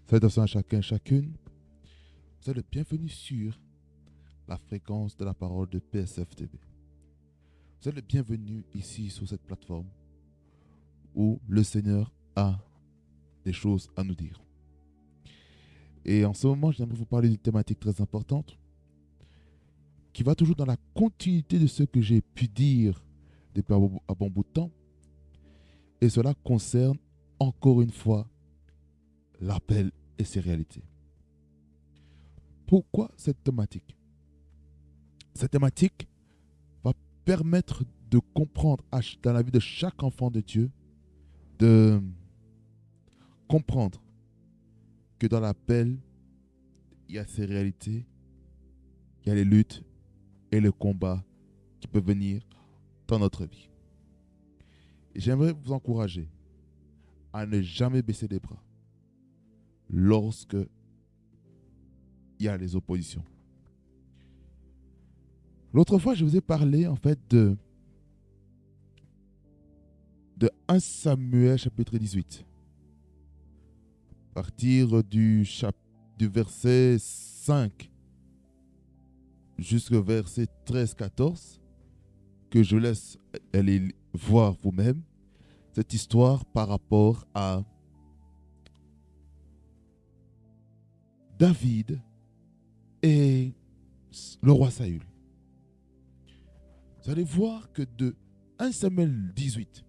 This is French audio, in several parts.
Salutations à chacun et chacune. Vous êtes le bienvenu sur la fréquence de la parole de PSF TV. Vous êtes le bienvenu ici sur cette plateforme où le Seigneur a des choses à nous dire. Et en ce moment, j'aimerais vous parler d'une thématique très importante qui va toujours dans la continuité de ce que j'ai pu dire depuis un bon bout de temps. Et cela concerne encore une fois l'appel et ses réalités. Pourquoi cette thématique? Cette thématique va permettre de comprendre dans la vie de chaque enfant de Dieu, de comprendre que dans l'appel, il y a ces réalités, il y a les luttes et les combats qui peuvent venir dans notre vie. Et j'aimerais vous encourager à ne jamais baisser les bras lorsque il y a les oppositions. L'autre fois, je vous ai parlé en fait de 1 Samuel chapitre 18. À partir du verset 5 jusqu'au verset 13-14, que je laisse aller voir vous-même cette histoire par rapport à David et le roi Saül. Vous allez voir que de 1 Samuel 18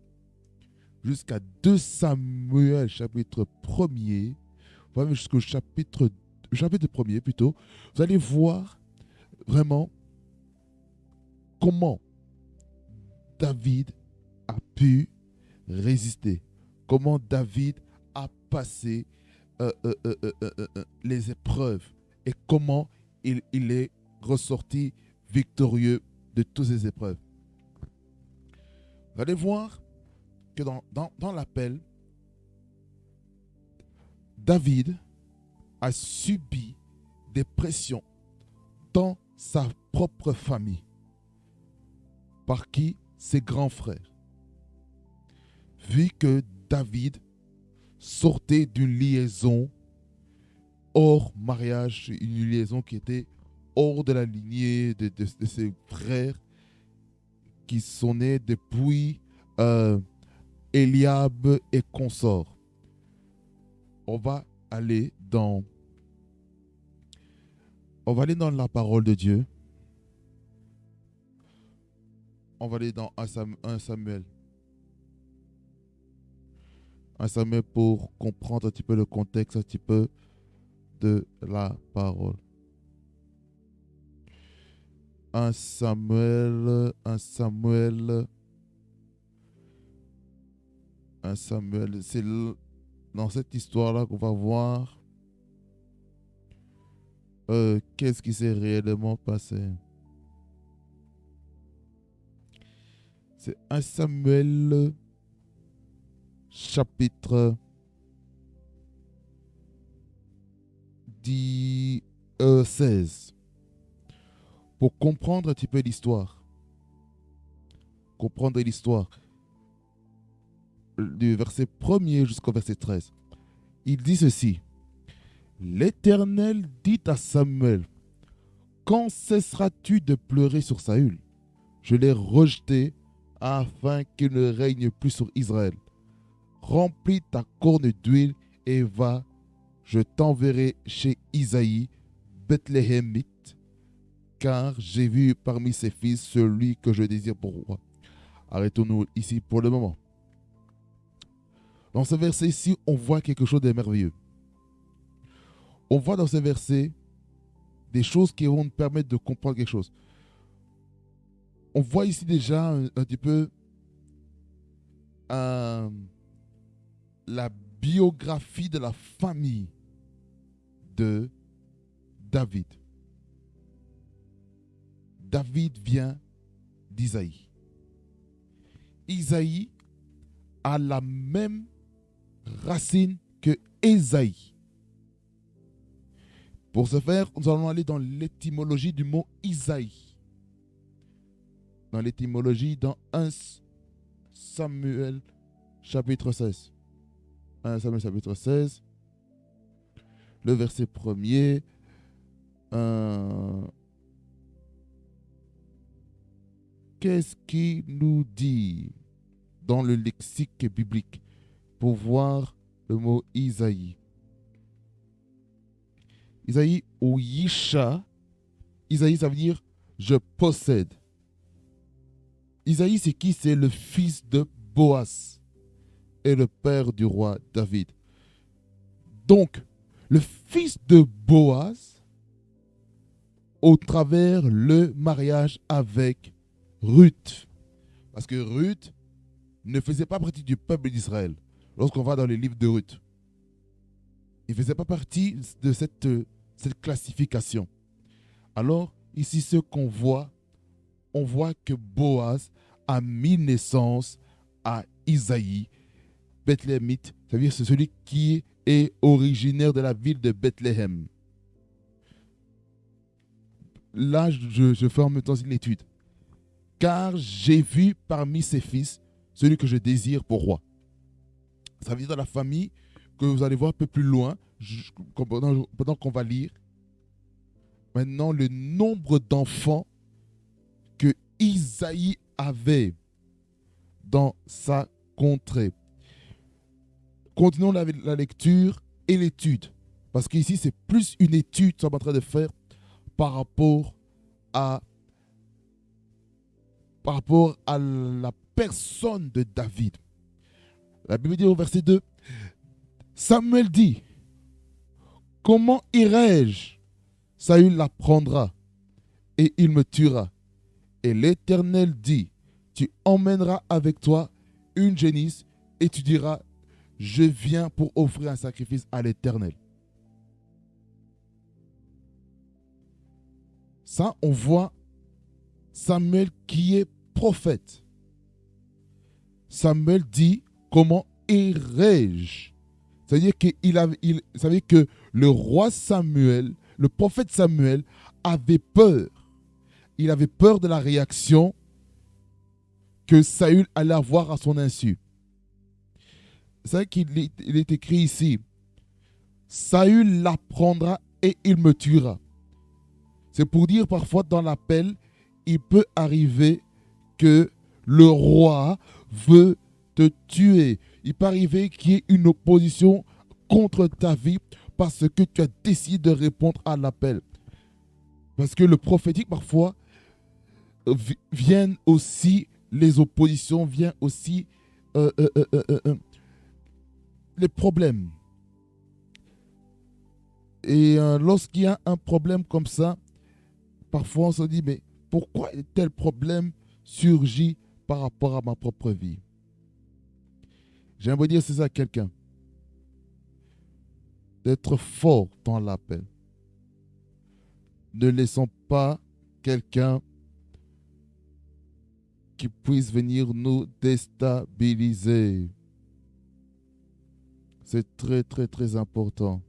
jusqu'à 2 Samuel chapitre 1er, même jusqu'au chapitre 1er plutôt, vous allez voir vraiment comment David a pu résister, comment David a passé les épreuves et comment il est ressorti victorieux de toutes ces épreuves. Vous allez voir que dans l'appel, David a subi des pressions dans sa propre famille. Par qui? Ses grands frères. Vu que David sortait d'une liaison hors mariage, une liaison qui était hors de la lignée de ses frères qui sont nés depuis Eliab et consorts. On va aller dans la parole de Dieu. On va aller dans 1 Samuel. 1 Samuel pour comprendre un petit peu le contexte, un petit peu de la parole. 1 Samuel, c'est dans cette histoire-là qu'on va voir qu'est-ce qui s'est réellement passé. C'est 1 Samuel chapitre 16. Pour comprendre un petit peu l'histoire. Comprendre l'histoire. Du verset 1er jusqu'au verset 13. Il dit ceci. L'Éternel dit à Samuel, quand cesseras-tu de pleurer sur Saül? Je l'ai rejeté afin qu'il ne règne plus sur Israël. Remplis ta corne d'huile et va, je t'enverrai chez Isaïe, Bethléemite, car j'ai vu parmi ses fils celui que je désire pour roi. Arrêtons-nous ici pour le moment. Dans ce verset ici, on voit quelque chose de merveilleux. On voit dans ce verset des choses qui vont nous permettre de comprendre quelque chose. On voit ici déjà un petit peu la biographie de la famille de David. David vient d'Isaïe. Isaïe a la même racine que Ésaïe. Pour ce faire, nous allons aller dans l'étymologie du mot Isaïe. Dans l'étymologie, dans 1 Samuel chapitre 16. 1 Samuel chapitre 16, le verset 1er. Qu'est-ce qu'il nous dit dans le lexique biblique pour voir le mot Isaïe? Isaïe ou Yisha, Isaïe ça veut dire je possède. Isaïe c'est qui? C'est le fils de Boaz et le père du roi David. Donc, le fils de Boaz, au travers le mariage avec Ruth. Parce que Ruth ne faisait pas partie du peuple d'Israël. Lorsqu'on va dans les livres de Ruth, il ne faisait pas partie de cette classification. Alors, ici, ce qu'on voit, on voit que Boaz a mis naissance à Isaïe, Bethléemite, c'est-à-dire c'est celui qui est originaire de la ville de Bethléem. Là, je fais en même temps une étude. Car j'ai vu parmi ses fils celui que je désire pour roi. Ça veut dire dans la famille que vous allez voir un peu plus loin, pendant qu'on va lire. Maintenant, le nombre d'enfants que Isaïe avait dans sa contrée. Continuons la lecture et l'étude. Parce qu'ici, c'est plus une étude qu'on est en train de faire par rapport à la personne de David. La Bible dit au verset 2, Samuel dit, comment irai-je? Saül l'apprendra et il me tuera. Et l'Éternel dit, tu emmèneras avec toi une génisse et tu diras, je viens pour offrir un sacrifice à l'Éternel. Ça, on voit Samuel qui est prophète. Samuel dit, comment irai-je? C'est-à-dire que le roi Samuel, le prophète Samuel, avait peur. Il avait peur de la réaction que Saül allait avoir à son insu. C'est vrai qu'il est écrit ici, Saül l'apprendra et il me tuera. C'est pour dire parfois dans l'appel, il peut arriver que le roi veut te tuer. Il peut arriver qu'il y ait une opposition contre ta vie parce que tu as décidé de répondre à l'appel. Parce que le prophétique, parfois, viennent aussi les oppositions, viennent aussi les problèmes. Et lorsqu'il y a un problème comme ça, parfois on se dit, mais pourquoi tel problème surgit par rapport à ma propre vie? J'aimerais dire c'est ça à quelqu'un. D'être fort dans l'appel. Ne laissons pas quelqu'un qui puisse venir nous déstabiliser. C'est très, très, très important.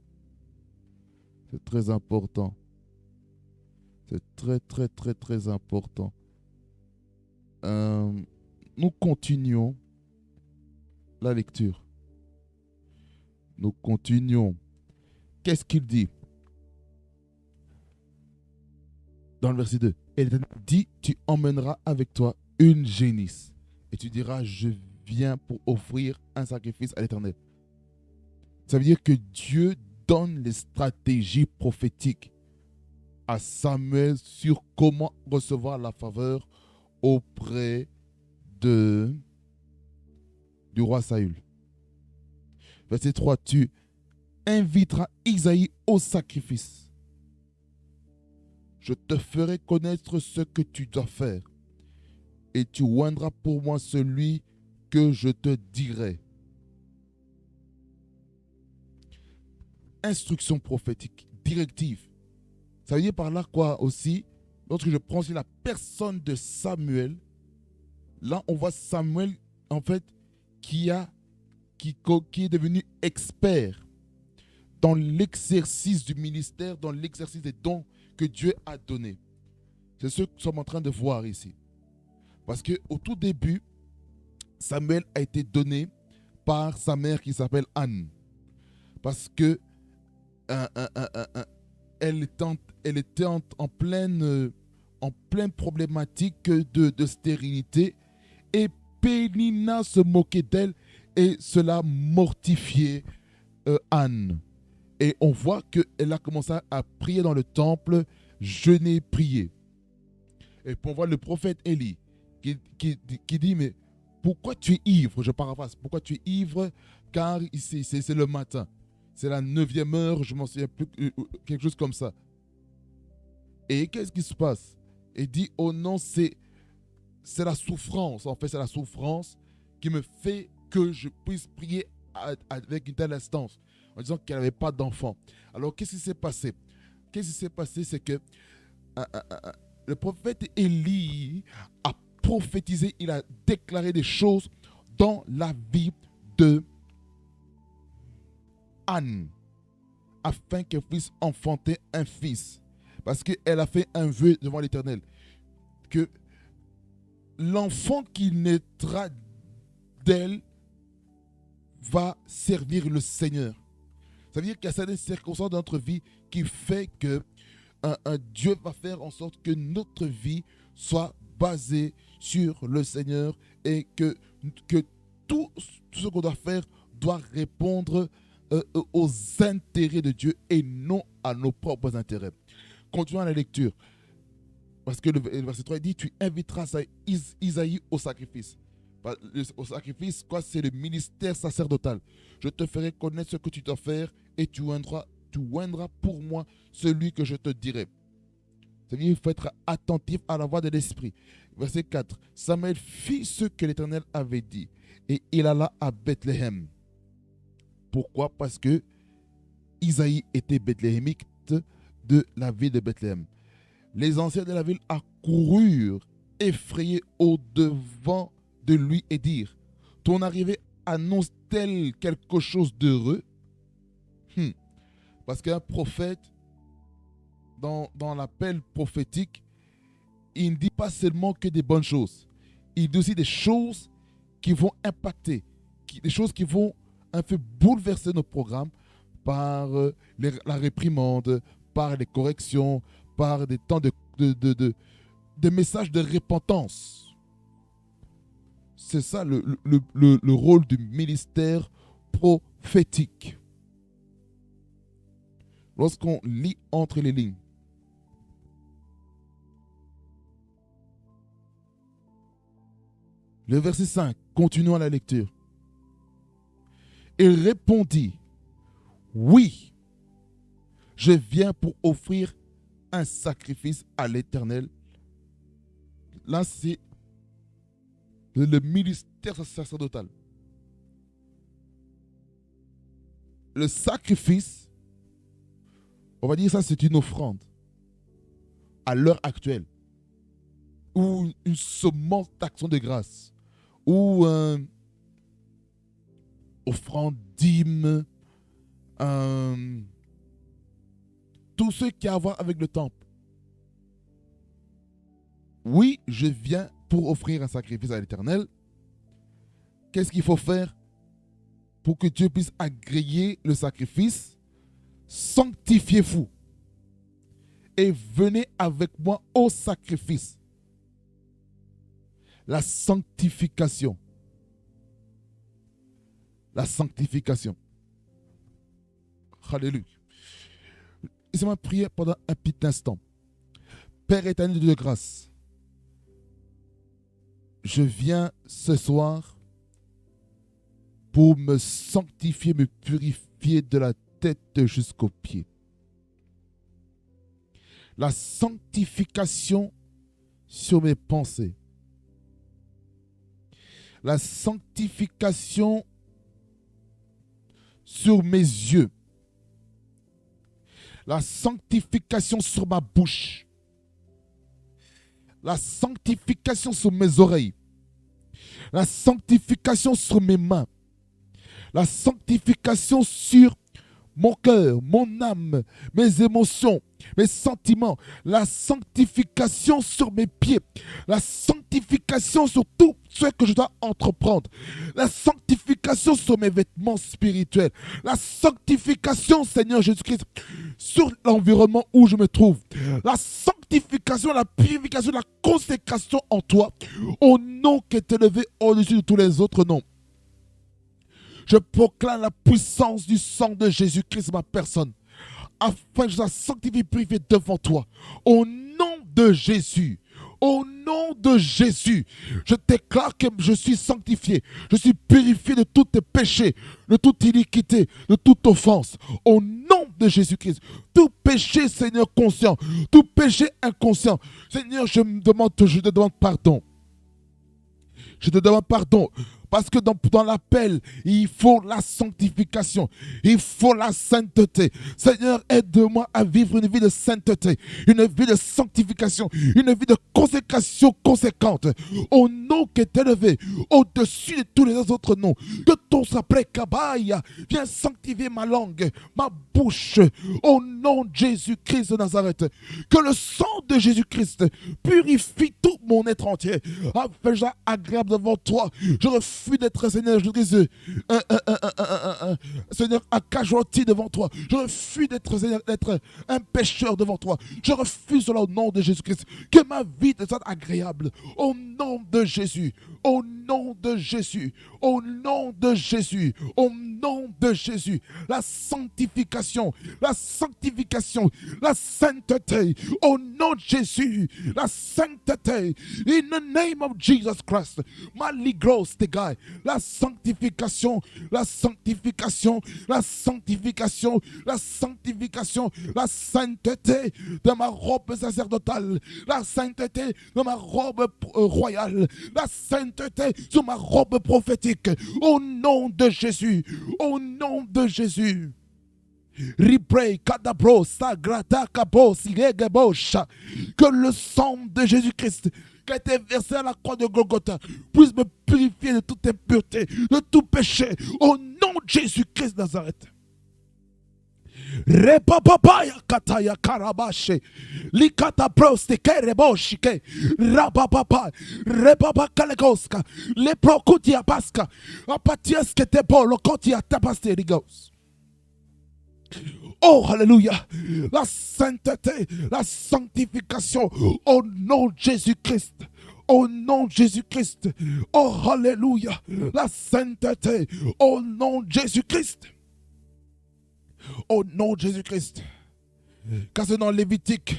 C'est très important. C'est très, très, très, très important. Nous continuons la lecture. Nous continuons. Qu'est-ce qu'il dit? Dans le verset 2. Et l'Éternel dit, tu emmèneras avec toi une génisse. Et tu diras, je viens pour offrir un sacrifice à l'Éternel. Ça veut dire que Dieu donne les stratégies prophétiques à Samuel sur comment recevoir la faveur auprès du roi Saül. Verset 3, tu inviteras Isaïe au sacrifice. Je te ferai connaître ce que tu dois faire et tu oindras pour moi celui que je te dirai. Instruction prophétique, directive. Ça veut dire par là quoi aussi, lorsque je prends aussi la personne de Samuel, Là, on voit Samuel, en fait, qui, a, qui est devenu expert dans l'exercice du ministère, dans l'exercice des dons que Dieu a donnés. C'est ce que nous sommes en train de voir ici. Parce qu'au tout début, Samuel a été donné par sa mère qui s'appelle Anne. Parce que elle était en pleine problématique de stérilité. Et Pénina se moquait d'elle et cela mortifiait Anne. Et on voit qu'elle a commencé à prier dans le temple, jeûner, prier. Et puis on voit le prophète Élie qui dit, mais pourquoi tu es ivre? Je paraphrase. Pourquoi tu es ivre? Car ici, c'est le matin. C'est la 9e heure, je m'en souviens plus, quelque chose comme ça. Et qu'est-ce qui se passe? Il dit, oh non, c'est la souffrance. En fait, c'est la souffrance qui me fait que je puisse prier avec une telle instance, en disant qu'elle n'avait pas d'enfant. Alors, qu'est-ce qui s'est passé? Qu'est-ce qui s'est passé? C'est que le prophète Élie a prophétisé, il a déclaré des choses dans la vie de Anne, afin qu'elle puisse enfanter un fils. Parce qu'elle a fait un vœu devant l'Éternel, que l'enfant qui naîtra d'elle va servir le Seigneur. Ça veut dire qu'il y a certaines circonstances dans notre vie qui fait que Dieu va faire en sorte que notre vie soit basée sur le Seigneur et que tout ce qu'on doit faire doit répondre aux intérêts de Dieu et non à nos propres intérêts. Continuons la lecture. Parce que le verset 3 dit, tu inviteras Isaïe au sacrifice. Au sacrifice, quoi, c'est le ministère sacerdotal. Je te ferai connaître ce que tu dois faire et tu oindras pour moi celui que je te dirai. C'est-à-dire qu'il faut être attentif à la voix de l'Esprit. Verset 4. Samuel fit ce que l'Éternel avait dit et il alla à Bethléem. Pourquoi? Parce que Isaïe était bethléemite de la ville de Bethléem. Les anciens de la ville accoururent effrayés au-devant de lui et dirent, ton arrivée annonce-t-elle quelque chose d'heureux? Parce qu'un prophète, dans l'appel prophétique, il ne dit pas seulement que des bonnes choses. Il dit aussi des choses qui vont impacter, des choses qui vont un peu bouleverser nos programmes par la réprimande, par les corrections, par des temps de messages de repentance. C'est ça le rôle du ministère prophétique. Lorsqu'on lit entre les lignes, le verset 5, continuons la lecture. Il répondit, oui, je viens pour offrir un sacrifice à l'Éternel. Là, c'est le ministère sacerdotal. Le sacrifice, on va dire ça, c'est une offrande à l'heure actuelle, ou une semence d'action de grâce, ou offrande, dîme, tout ce qui a à voir avec le temple. Oui, je viens pour offrir un sacrifice à l'Éternel. Qu'est-ce qu'il faut faire pour que Dieu puisse agréer le sacrifice? Sanctifiez-vous et venez avec moi au sacrifice. La sanctification. La sanctification. Alléluia. Laissez-moi prier pendant un petit instant. Père éternel de grâce, je viens ce soir pour me sanctifier, me purifier de la tête jusqu'aux pieds. La sanctification sur mes pensées. La sanctification sur mes yeux. La sanctification sur ma bouche. La sanctification sur mes oreilles. la sanctification sur mes mains, la sanctification sur mon cœur, mon âme, mes émotions, mes sentiments, la sanctification sur mes pieds, la sanctification sur tout ce que je dois entreprendre, la sanctification sur mes vêtements spirituels, la sanctification, Seigneur Jésus-Christ, sur l'environnement où je me trouve, la sanctification, la purification, la consécration en toi, au nom qui est élevé au-dessus de tous les autres noms. Je proclame la puissance du sang de Jésus-Christ, ma personne, afin que je sois sanctifié, purifié devant toi. Au nom de Jésus, au nom de Jésus, je déclare que je suis sanctifié, je suis purifié de tous tes péchés, de toute iniquité, de toute offense. Au nom de Jésus-Christ, tout péché, Seigneur, conscient, tout péché inconscient, Seigneur, je te demande pardon. Je te demande pardon. Parce que dans l'appel, il faut la sanctification. Il faut la sainteté. Seigneur, aide-moi à vivre une vie de sainteté, une vie de sanctification, une vie de consécration conséquente. Au nom qui est élevé, au-dessus de tous les autres noms. Que ton sapré kabaya vienne sanctifier ma langue, ma bouche. Au nom de Jésus-Christ de Nazareth. Que le sang de Jésus-Christ purifie tout mon être entier. Afin que je sois agréable devant toi. Je refuse d'être, Seigneur, je dis, Seigneur, un casualty devant toi. Je refuse d'être, Seigneur, d'être un pécheur devant toi. Je refuse cela au nom de Jésus-Christ. Que ma vie te soit agréable. Au nom de Jésus. Au nom de Jésus. Au nom de Jésus. Au nom de Jésus. La sanctification. La sanctification. La sainteté. Au nom de Jésus. La sainteté. In the name of Jesus Christ. Maligros te guy. La sanctification, la sanctification, la sanctification, la sanctification, la sainteté de ma robe sacerdotale, la sainteté de ma robe royale, la sainteté de ma robe prophétique, au nom de Jésus, au nom de Jésus. Ripray, kadabro, sagrata, kabo, siregebosha. Que le sang de Jésus-Christ qui a été versé à la croix de Golgotha puisse me purifier de toute impureté, de tout péché, au nom de Jésus-Christ de Nazareth. Repapapaya kataya karabashe likata proste kereboshike rabapapa repapakalegoska leprokutia paska apatieske tebolo kotia tapaste rigos. Oh, alléluia. La sainteté, la sanctification au nom de Jésus-Christ. Au nom de Jésus-Christ. Oh, alléluia. La sainteté au nom de Jésus-Christ. Au nom de Jésus-Christ. Car c'est dans Lévitique,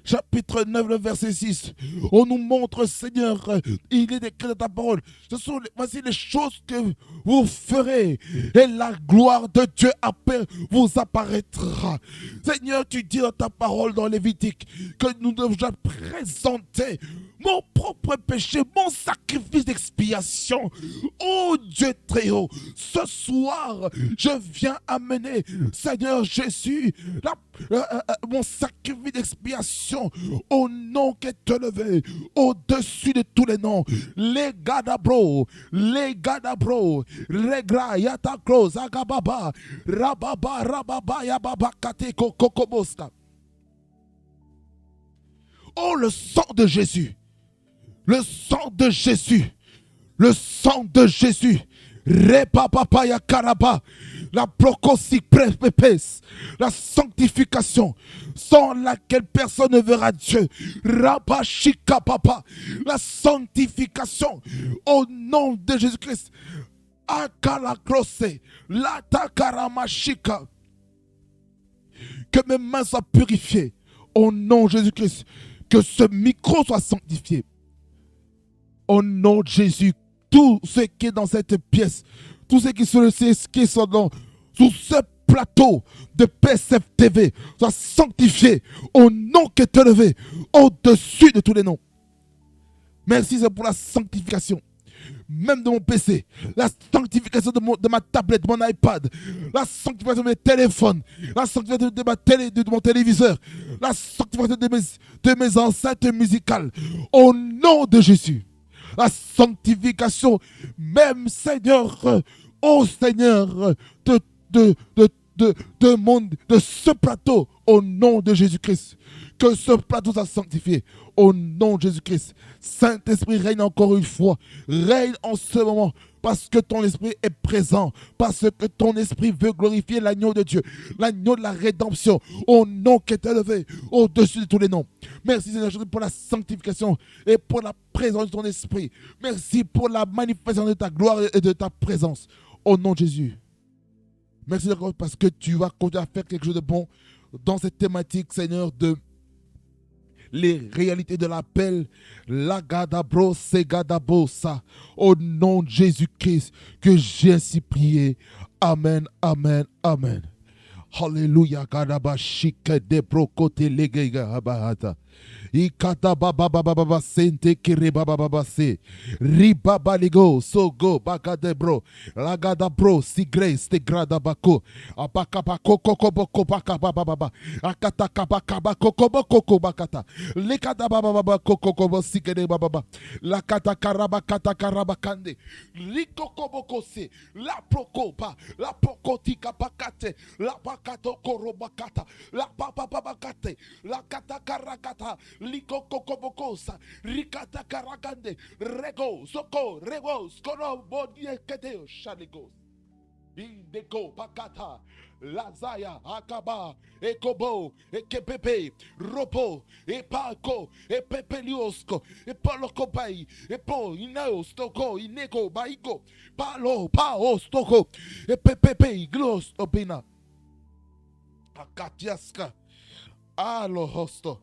chapitre 9, le verset 6, on nous montre, Seigneur, il est écrit dans ta parole, voici les choses que vous ferez, et la gloire de Dieu vous apparaîtra. Seigneur, tu dis dans ta parole dans Lévitique que nous devons présenter mon propre péché, mon sacrifice d'expiation. Oh Dieu très haut, ce soir, je viens amener, Seigneur Jésus, mon sacrifice d'expiation au nom qui est élevé, au-dessus de tous les noms. Les gadabro, regra, yatakro, zagababa, rababa, yababa, kateko, kokoboska. Oh, le sang de Jésus. Le sang de Jésus, le sang de Jésus, repapapaya karaba, la procosi prépépès, la sanctification, sans laquelle personne ne verra Dieu, rabashika papa, la sanctification, au nom de Jésus-Christ, akalakrose, latakaramashika, que mes mains soient purifiées, au nom de Jésus-Christ, que ce micro soit sanctifié. Au nom de Jésus, tout ce qui est dans cette pièce, tout ce qui sont sur ce plateau de PSF TV, soit sanctifié au nom qui est élevé, au-dessus de tous les noms. Merci pour la sanctification. Même de mon PC, la sanctification de ma tablette, de mon iPad, la sanctification de mes téléphones, la sanctification de mon téléviseur, la sanctification de mes enceintes musicales, au nom de Jésus. la sanctification, même Seigneur, ô Seigneur, de, de, de, de ce plateau, au nom de Jésus-Christ. Que ce plateau soit sanctifié au nom de Jésus-Christ. Saint-Esprit, règne encore une fois. Règne en ce moment parce que ton esprit est présent, parce que ton esprit veut glorifier l'agneau de Dieu, l'agneau de la rédemption, au nom qui est élevé au-dessus de tous les noms. Merci Seigneur Jésus pour la sanctification et pour la présence de ton esprit. Merci pour la manifestation de ta gloire et de ta présence au nom de Jésus. Merci Seigneur parce que tu vas continuer à faire quelque chose de bon dans cette thématique, Seigneur, de les réalités de l'appel, la gadabro, c'est gadabosa, au nom de Jésus-Christ, que j'ai ainsi prié. Amen, amen, amen. Alléluia, gadabashike de brokote legega habahata. Ikata baba baba baba sente kiri baba baba se riba baligo so go baka de bro lagada bro si grace te grada bako apaka bako koko boko baka baba baba akata kabaka bako koko bakata lekada baba baba koko kobo sikede baba baba lakata karaba kande likoko boko se la prokopa la prokotika pakate la pakato korobakata la papa babakate la kata karakata Likoko-kobokosa, rikata karagande, rego, soko, rego, skoro, bodie kedeo, shaligos. Bindeko, pakata, lazaya, akaba, ekobo, ekepepe, ropo, epako, epepeliosko, epolokopai, epo, inaostoko, ineko, baiko, palo, paostoko, epepepe, glos, obina, akatiaska, alo hosto.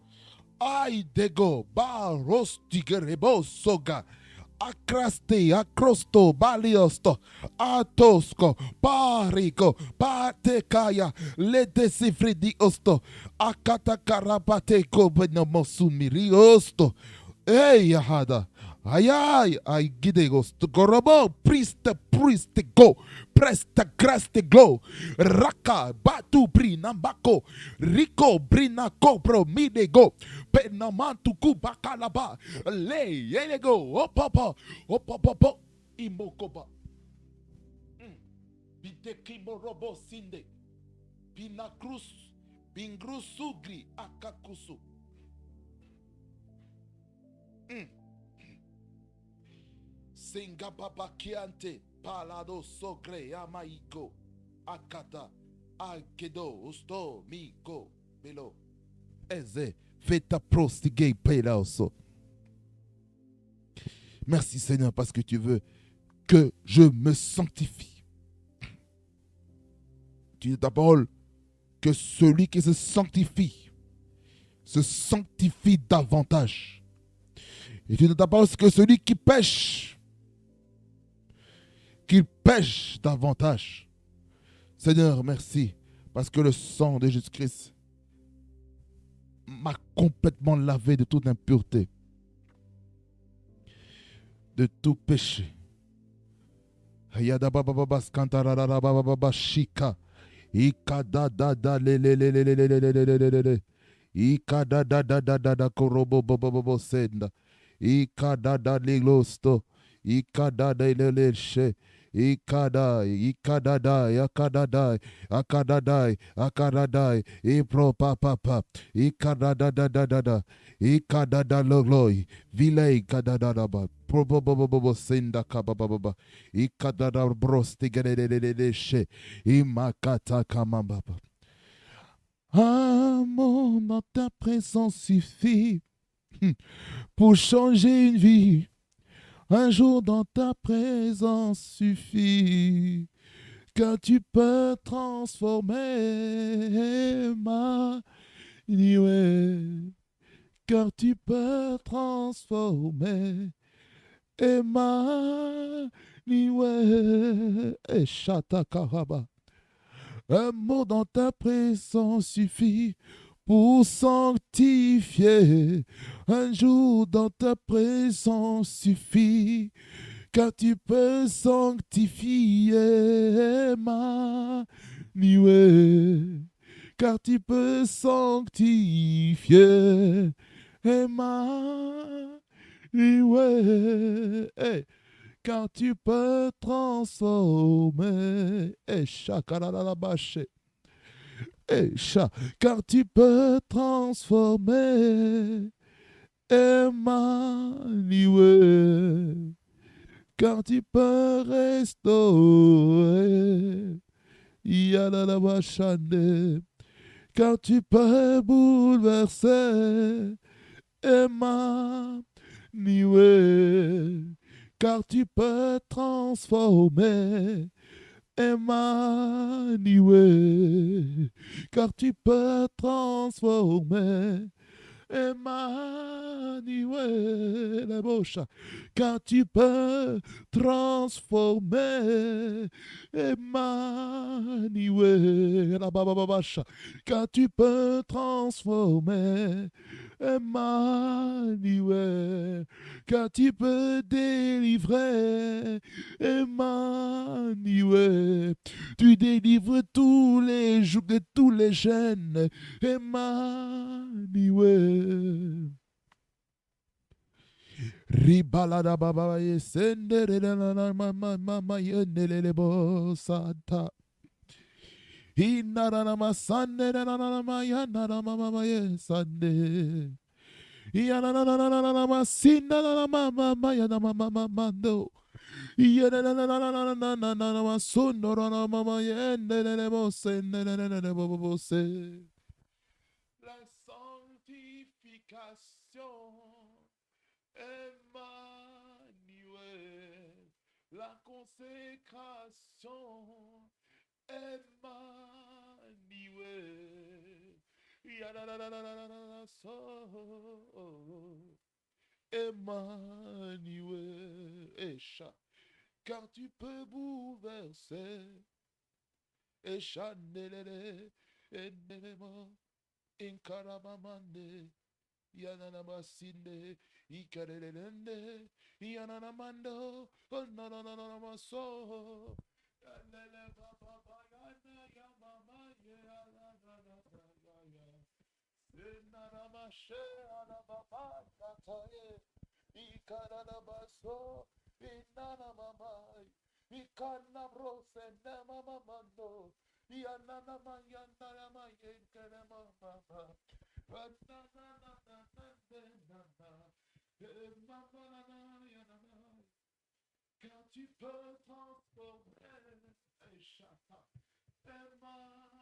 Ay dego ba rostigerebo soga akraste akrosto baliosto atosko pariko patekaya le desifridi osto akata karapate ko benomosumiri osto ey hada ay gidegos gorobo priest go presta graste glow raka batu brinambako rico brina copro midego penamantu kubakalaba le yelego opapa imokoba bidekimo robo sinde binakrus bingrusugri akakusu Singapapa kiante palado sogre amaiko akata akedo usto miko belo eze feta prostige pelaoso. Merci Seigneur parce que tu veux que je me sanctifie. Tu dis ta parole que celui qui se sanctifie davantage. Et tu dis ta parole que celui qui pêche, qu'il pêche davantage. Seigneur, merci, parce que le sang de Jésus-Christ m'a complètement lavé de toute impureté, de tout péché. Akadadai, Ipro papa, Ikadada logloy, Vilei kadadaba, Probobobo senda kababa, Ikadada brosti gadeshe, Imakata kamambaba. Un mot dans ta présence suffit pour changer une vie. Un jour dans ta présence suffit, car tu peux transformer ma vie, car tu peux transformer ma vie, et chatakaraba. Un mot dans ta présence suffit pour sanctifier. Un jour dans ta présence suffit, car tu peux sanctifier ma nuée, car tu peux sanctifier ma Emmanuel. Hey, car tu peux transformer. Hey, chakalalabache. Hey, car tu peux transformer. Emmanuel, car tu peux restaurer. Yalalabashane, car tu peux bouleverser. Emmanuel, car tu peux transformer. Emmanuel, car tu peux transformer. Emmanuel, la bouche, quand tu peux transformer. Emmanuel, la bababache, quand tu peux transformer. Emmanuel, quand tu peux délivrer. Emmanuel, tu délivres tous les jours de tous les jeunes. Emmanuel. Ribalada baba ye sendere na mama mama ye nelele bo santa. Inara na masande na na ma ya na na mama ye sande. Yana na na na na na masinda na mama ma ya na mama mando. Yana na na na na na na na na na masundo na mama ye nelele bo se nelele bo se. La sanctification. Emmanuel, la consécration. Emmanuel, Emmanuel, Echa, car tu peux bouleverser. Echa, nelele, enelema, inkaramamande. Yananamasinde, Ikarelende, Yananamando, Onananamaso, Yanele Baba, Yana Yamama, Yananaya, Sinaramashe, Anababa, Kataye, Ikaranabaso, Inanamamai, Ikanabrose, Namamando, Yananama, Yananama, Yananama. Quand tu peux transformer un chata, Emmanuel.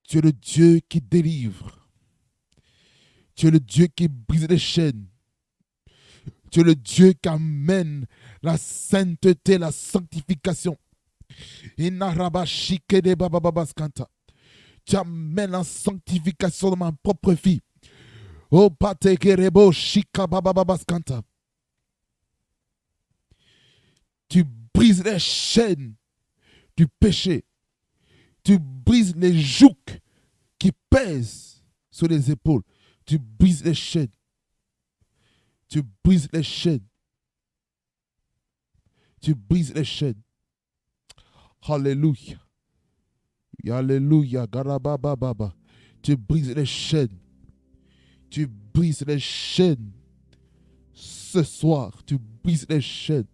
Tu es le Dieu qui délivre. Tu es le Dieu qui brise les chaînes. Tu es le Dieu qui amène la sainteté, la sanctification. Tu amènes la sanctification dans ma propre vie. Oh, Patekerebo Shika Bababaskanta. Tu brises les chaînes du péché. Tu brises les jougs qui pèsent sur les épaules. Tu brises les chaînes. Tu brises les chaînes. Tu brises les chaînes. Alléluia. Alléluia. Garabababa. Tu brises les chaînes. Tu brises les chaînes. Ce soir, tu brises les chaînes.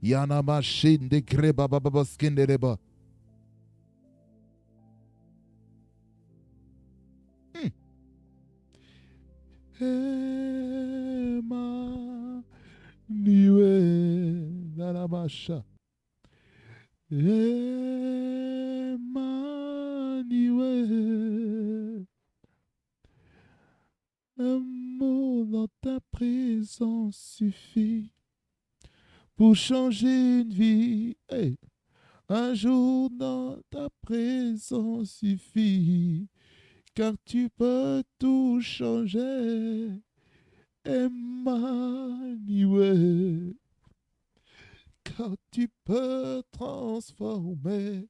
Yanama chaîne de greba bababa skendereba. Emmanuel, Nanamasha. Emmanuel, un mot dans ta présence suffit pour changer une vie. Hey. Un jour dans ta présence suffit, car tu peux tout changer. Emmanuel, car tu peux transformer.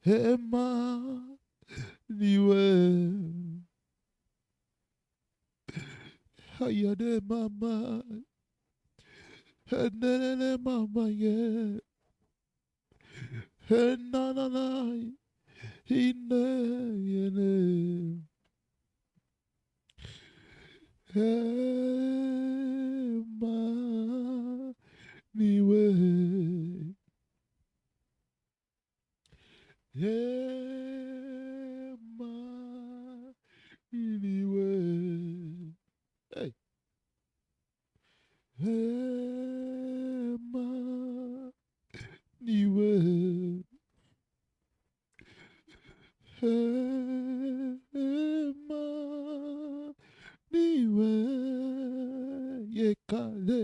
Emmanuel, Ayade mama, Enenene mama ye. Enananai. Ine yene. Ema niwe. Ema niwe. Hey. Ema niwe. Ema niwe. Yekale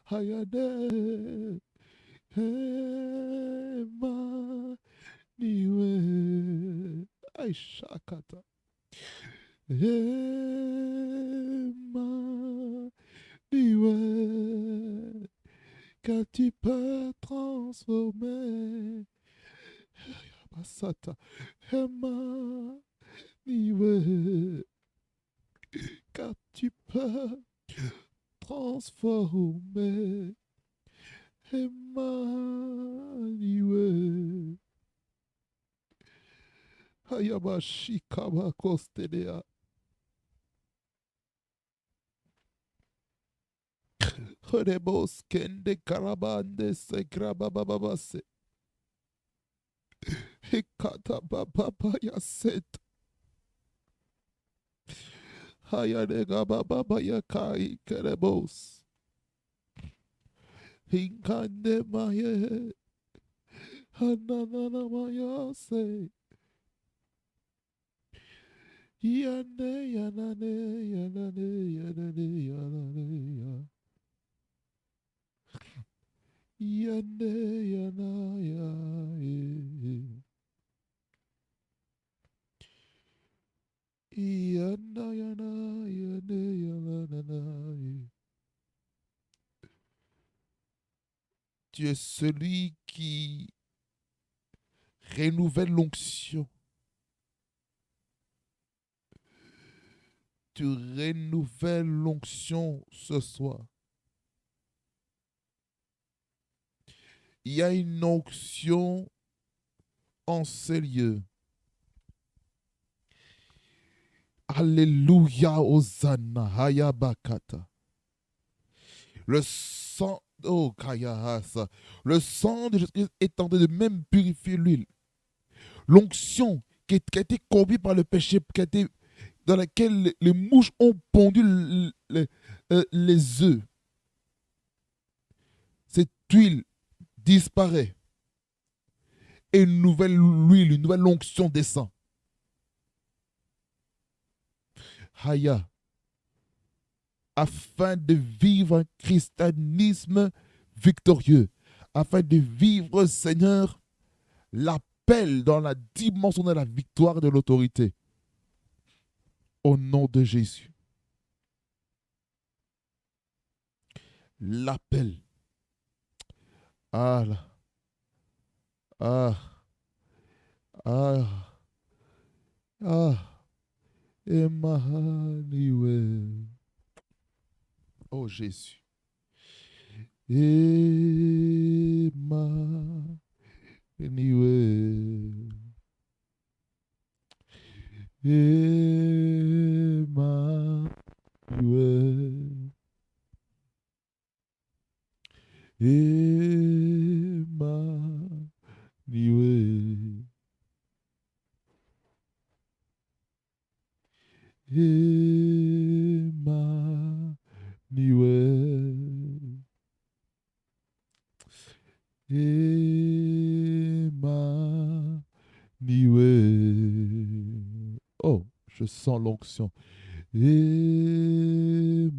hayade. Ema niwe. Aishakata. Ema niwe. Que tu peux transformer. Basata. Ema niwe. Car tu peux transformer. Emmanuel. Hayabashikaba Kostelea. Rebos Kende Karabande Sekrabababase. Hekata Baba Yaset. Hayadega Baba Yakai Kerebos. Hinkande Maye. Hananana Mayase. Yane yanane yanane yanane yanane ya. Yane yana ya. Yana yana yane yana. Tu es celui qui renouvelle l'onction. Tu renouvelles l'onction ce soir. Il y a une onction en ces lieux. Alléluia, Hosanna, Hayabakata. Le sang, oh Kayahasa, le sang de Jésus est en train de même purifier l'huile. L'onction qui a été corrompue par le péché, dans laquelle les mouches ont pondu les œufs. Cette huile disparaît. Et une nouvelle huile, une nouvelle onction descend. Haya. Afin de vivre un christianisme victorieux. Afin de vivre, Seigneur, l'appel dans la dimension de la victoire et de l'autorité. Au nom de Jésus. L'appel. Ah là. Ah. Ah. Ah. Emmanuel. Oh Jésus. Emmanuel. Emmanuel. Emmanuel. Emmanuel. Emmanuel. Oh, je sens l'onction. Emmanuel.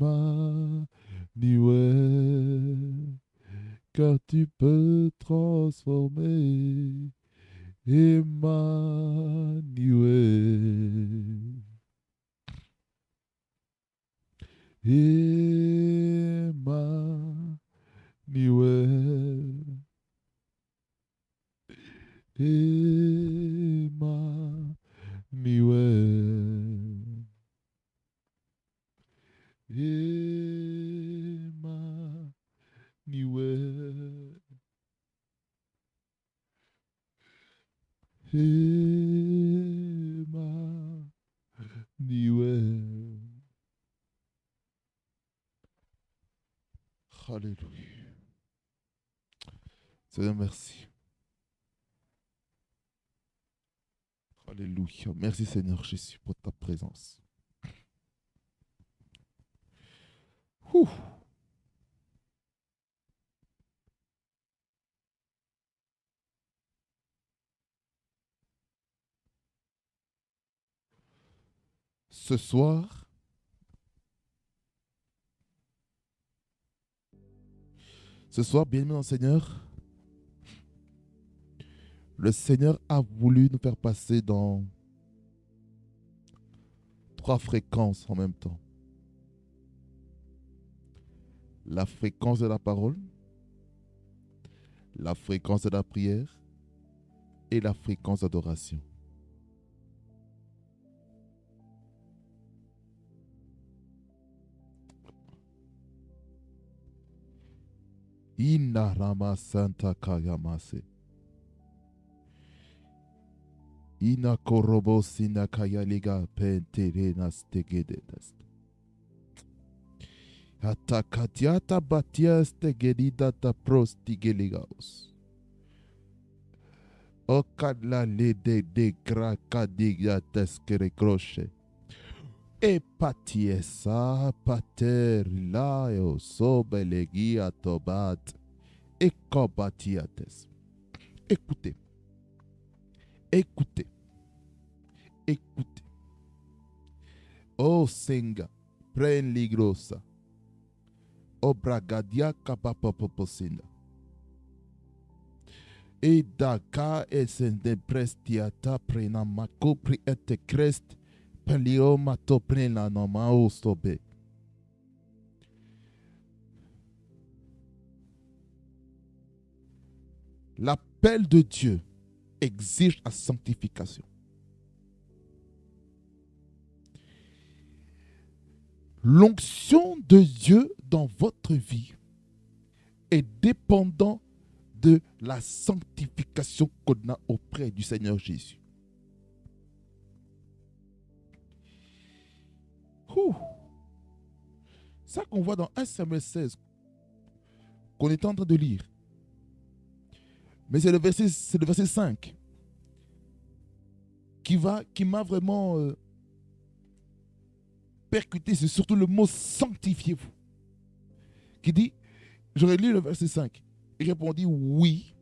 Car tu peux transformer. Emmanuel. Emmanuel. Emmanuel. Emmanuel. Emmanuel. Alléluia. Seigneur, merci. Alléluia. Merci Seigneur Jésus pour ta présence. Ouh. Ce soir, bien-aimé dans le Seigneur, le Seigneur a voulu nous faire passer dans 3 fréquences en même temps. La fréquence de la parole, la fréquence de la prière et la fréquence d'adoration. Inarama Santa Kayamase. Inakorobo Sinakayaliga Penterenas Tegededas. Atakatiata Batias Tegedidata Prostigeligaos. Okadla Lede de Krakadiga Teskerekroche. Epatiesa Pater Laeo Sobelegia Tobat. Ekobatiates. Écoutez. Écoutez. Écoutez. Oh Senga, pren ligrosa. O bragadia kapapoposinda. E daka esende prestiata prena mako pri ete crest pelio mato prena noma ostobe. L'appel de Dieu exige la sanctification. L'onction de Dieu dans votre vie est dépendant de la sanctification qu'on a auprès du Seigneur Jésus. Ça qu'on voit dans 1 Samuel 16, qu'on est en train de lire. Mais c'est le verset 5 qui m'a vraiment percuté. C'est surtout le mot sanctifiez-vous. Qui dit, j'aurais lu le verset 5. Il répondit, oui,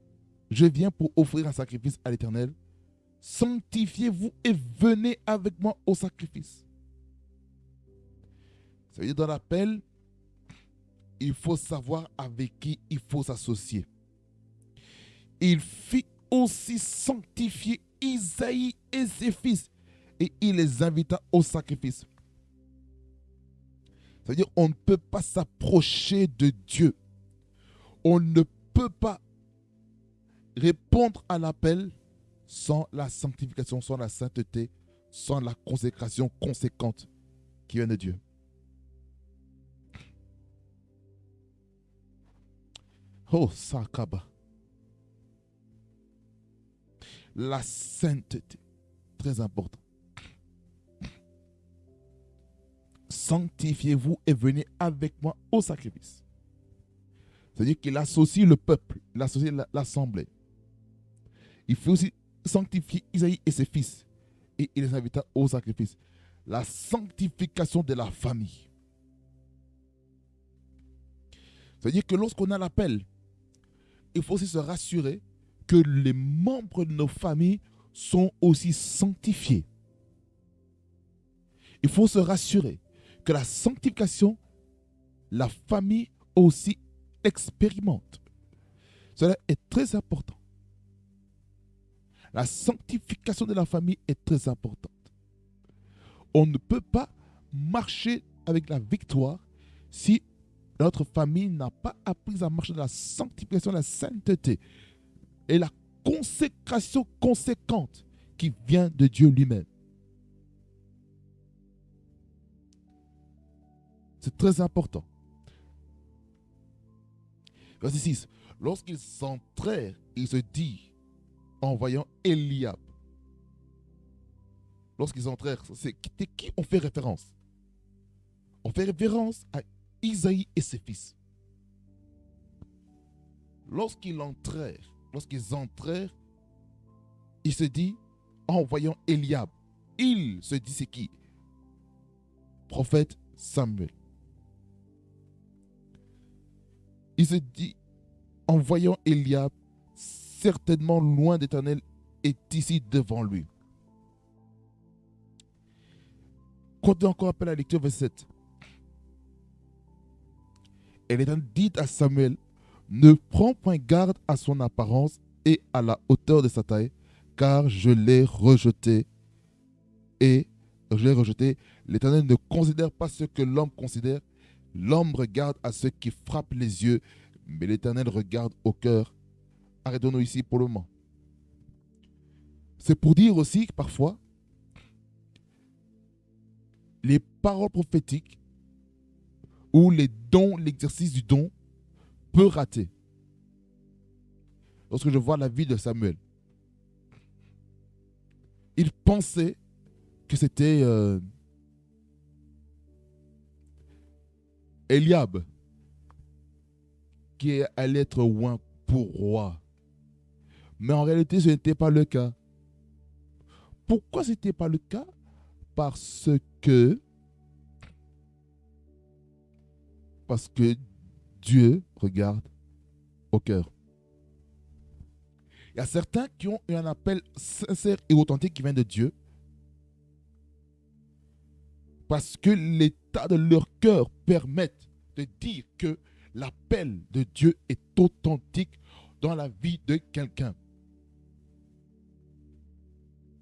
je viens pour offrir un sacrifice à l'Éternel. Sanctifiez-vous et venez avec moi au sacrifice. Ça veut dire dans l'appel, il faut savoir avec qui il faut s'associer. Il fit aussi sanctifier Isaïe et ses fils et il les invita au sacrifice. Ça veut dire qu'on ne peut pas s'approcher de Dieu. On ne peut pas répondre à l'appel sans la sanctification, sans la sainteté, sans la consécration conséquente qui vient de Dieu. Oh, Sakaba. La sainteté, très important. Sanctifiez-vous et venez avec moi au sacrifice. C'est-à-dire qu'il associe le peuple, il associe l'assemblée. Il faut aussi sanctifier Isaïe et ses fils. Et il les invita au sacrifice. La sanctification de la famille. C'est-à-dire que lorsqu'on a l'appel, il faut aussi se rassurer que les membres de nos familles sont aussi sanctifiés. Il faut se rassurer que la sanctification, la famille aussi expérimente. Cela est très important. La sanctification de la famille est très importante. On ne peut pas marcher avec la victoire si notre famille n'a pas appris à marcher dans la sanctification, la sainteté et la consécration conséquente qui vient de Dieu lui-même. C'est très important. Verset 6. Lorsqu'ils s'entrèrent, il se dit, en voyant Eliab, lorsqu'ils entrèrent, c'est qui on fait référence? On fait référence à Isaïe et ses fils. Lorsqu'ils entrèrent, il se dit, en voyant Eliab, il se dit c'est qui? Prophète Samuel. Il se dit, en voyant Eliab, certainement loin d'Éternel est ici devant lui. Quand on encore appelle la lecture, verset 7. Et l'Éternel dit à Samuel, ne prends point garde à son apparence et à la hauteur de sa taille, car je l'ai rejeté. L'Éternel ne considère pas ce que l'homme considère. L'homme regarde à ceux qui frappent les yeux, mais l'Éternel regarde au cœur. Arrêtons-nous ici pour le moment. C'est pour dire aussi que parfois, les paroles prophétiques ou les dons, l'exercice du don peut rater. Lorsque je vois la vie de Samuel, il pensait que c'était Eliab qui allait être oint pour roi. Mais en réalité, ce n'était pas le cas. Pourquoi ce n'était pas le cas? Parce que Dieu regarde au cœur. Il y a certains qui ont eu un appel sincère et authentique qui vient de Dieu parce que l'état de leur cœur permet de dire que l'appel de Dieu est authentique dans la vie de quelqu'un.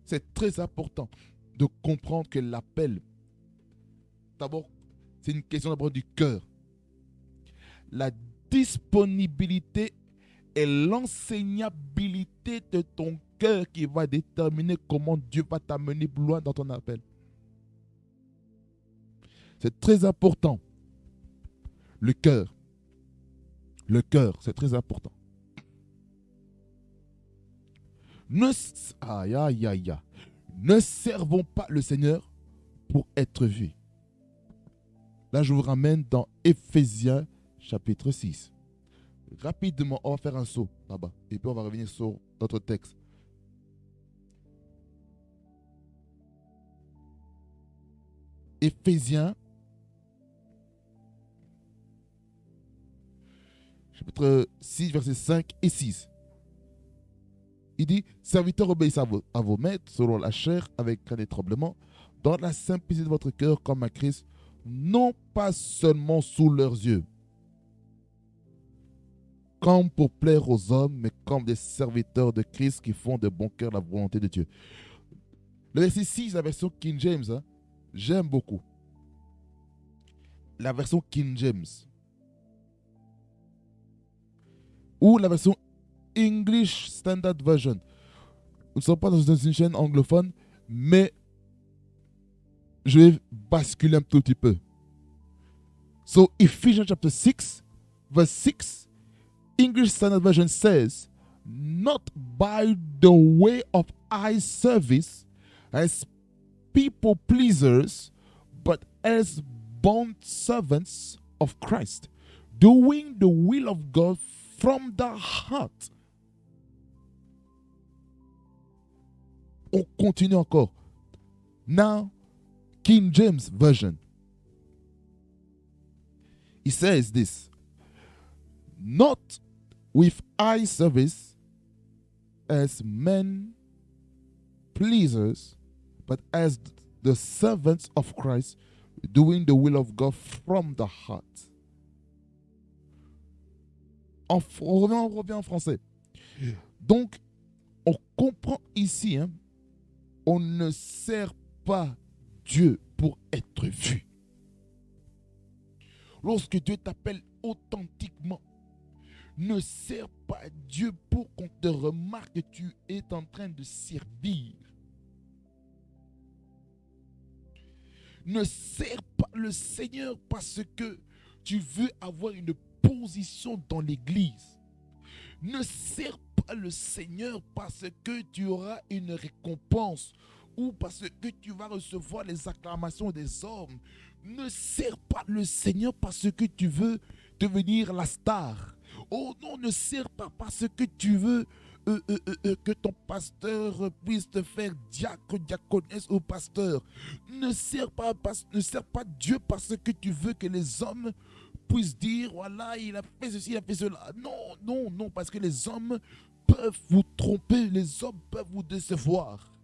C'est très important de comprendre que l'appel, d'abord, c'est une question d'abord du cœur. La disponibilité et l'enseignabilité de ton cœur qui va déterminer comment Dieu va t'amener plus loin dans ton appel. C'est très important. Le cœur, c'est très important. Ne servons pas le Seigneur pour être vus. Là, je vous ramène dans Éphésiens chapitre 6. Rapidement, on va faire un saut là-bas. Et puis on va revenir sur notre texte. Éphésiens chapitre 6, versets 5 et 6. Il dit, serviteurs, obéissez à vos maîtres selon la chair avec crainte et tremblement, dans la simplicité de votre cœur comme à Christ, non pas seulement sous leurs yeux, comme pour plaire aux hommes, mais comme des serviteurs de Christ qui font de bon cœur la volonté de Dieu. Le verset 6, la version King James, j'aime beaucoup. La version King James. Ou la version English Standard Version. Nous ne sommes pas dans une chaîne anglophone, mais je vais basculer un tout petit peu. So, Ephesians chapter 6, verse 6, English Standard Version says, not by the way of eye service as people pleasers, but as bond servants of Christ, doing the will of God from the heart. On continue encore. Now, King James Version. He says this, not with eye service as men pleasers, but as the servants of Christ, doing the will of God from the heart. On revient en français. Donc, on comprend ici, on ne sert pas Dieu pour être vu. Lorsque Dieu t'appelle authentiquement, ne sers pas Dieu pour qu'on te remarque que tu es en train de servir. Ne sers pas le Seigneur parce que tu veux avoir une position dans l'église. Ne sers pas le Seigneur parce que tu auras une récompense ou parce que tu vas recevoir les acclamations des hommes. Ne sers pas le Seigneur parce que tu veux devenir la star. Oh non, ne sers pas parce que tu veux que ton pasteur puisse te faire diacre, diaconesse ou pasteur. Ne sers pas Dieu parce que tu veux que les hommes puissent dire, voilà, il a fait ceci, il a fait cela. Non, non, non, parce que les hommes peuvent vous tromper, les hommes peuvent vous décevoir.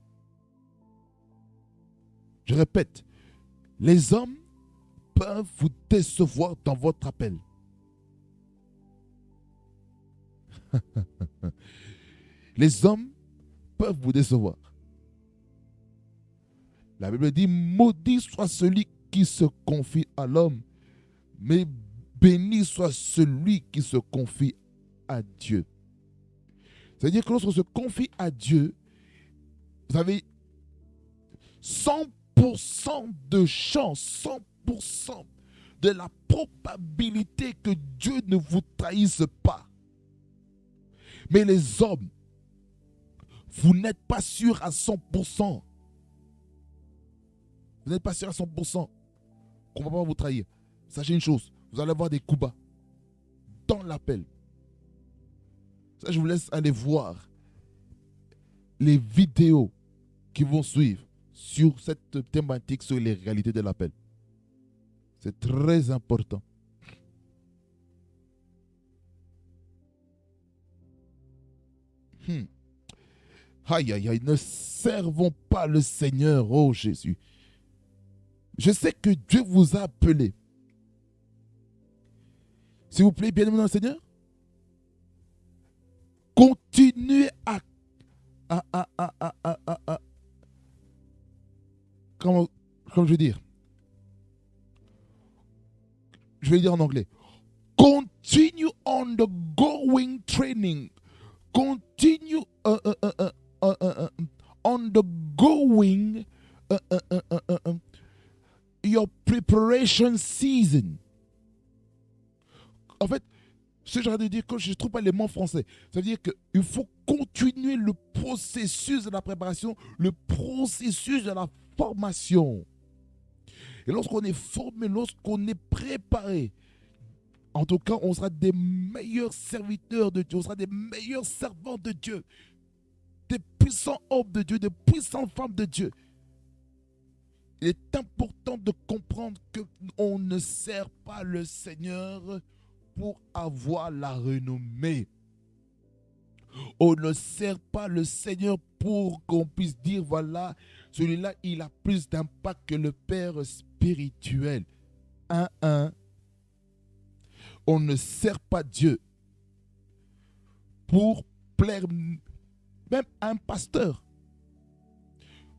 Je répète, les hommes peuvent vous décevoir dans votre appel. Les hommes peuvent vous décevoir. La Bible dit, maudit soit celui qui se confie à l'homme, mais béni soit celui qui se confie à Dieu. C'est-à-dire que lorsqu'on se confie à Dieu, vous avez 100% de chance, 100% de la probabilité que Dieu ne vous trahisse pas. Mais les hommes, vous n'êtes pas sûr à 100%. Vous n'êtes pas sûr à 100% qu'on ne va pas vous trahir. Sachez une chose, vous allez avoir des coups bas dans l'appel. Ça, je vous laisse aller voir les vidéos qui vont suivre sur cette thématique, sur les réalités de l'appel. C'est très important. Aïe, aïe, aïe, ne servons pas le Seigneur, oh Jésus. Je sais que Dieu vous a appelé. S'il vous plaît, bien-aimés dans le Seigneur, continuez à comment je veux dire? Je vais le dire en anglais. Continue on the going training. Continue on the going your preparation season. En fait, ce que j'arrête de dire, que je ne trouve pas les mots français, ça veut dire qu'il faut continuer le processus de la préparation, le processus de la formation. Et lorsqu'on est formé, lorsqu'on est préparé, en tout cas, on sera des meilleurs serviteurs de Dieu, on sera des meilleurs servants de Dieu, des puissants hommes de Dieu, des puissantes femmes de Dieu. Il est important de comprendre qu'on ne sert pas le Seigneur pour avoir la renommée. On ne sert pas le Seigneur pour qu'on puisse dire, voilà, celui-là, il a plus d'impact que le Père spirituel. On ne sert pas Dieu pour plaire même à un pasteur.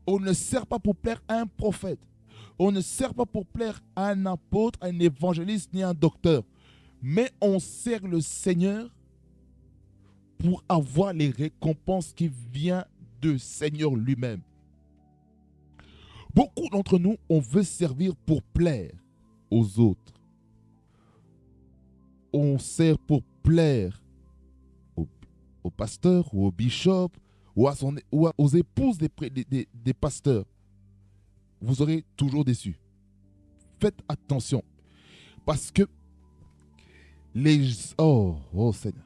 On ne sert pas pour plaire à un prophète. On ne sert pas pour plaire à un apôtre, à un évangéliste, ni à un docteur. Mais on sert le Seigneur pour avoir les récompenses qui viennent du Seigneur lui-même. Beaucoup d'entre nous, on veut servir pour plaire aux autres. On sert pour plaire au pasteur ou au bishop ou aux épouses des pasteurs. Vous serez toujours déçus. Faites attention. Parce que oh Seigneur.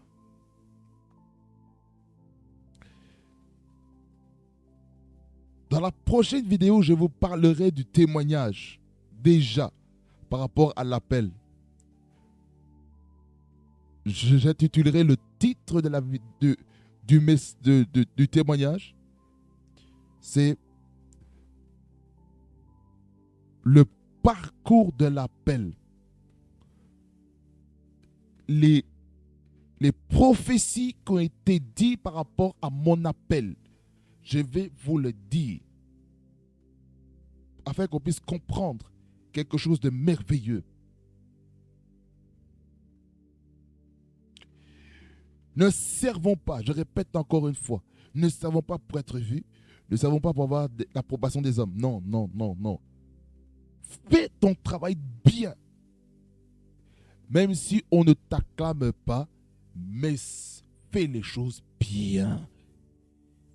Dans la prochaine vidéo, je vous parlerai du témoignage déjà par rapport à l'appel. J'intitulerai le titre du témoignage. C'est le parcours de l'appel. Les prophéties qui ont été dites par rapport à mon appel, je vais vous le dire afin qu'on puisse comprendre quelque chose de merveilleux. Ne servons pas, je répète encore une fois, ne servons pas pour être vus, ne servons pas pour avoir l'approbation des hommes. Non, non, non, non. Fais ton travail bien. Même si on ne t'acclame pas, mais fais les choses bien.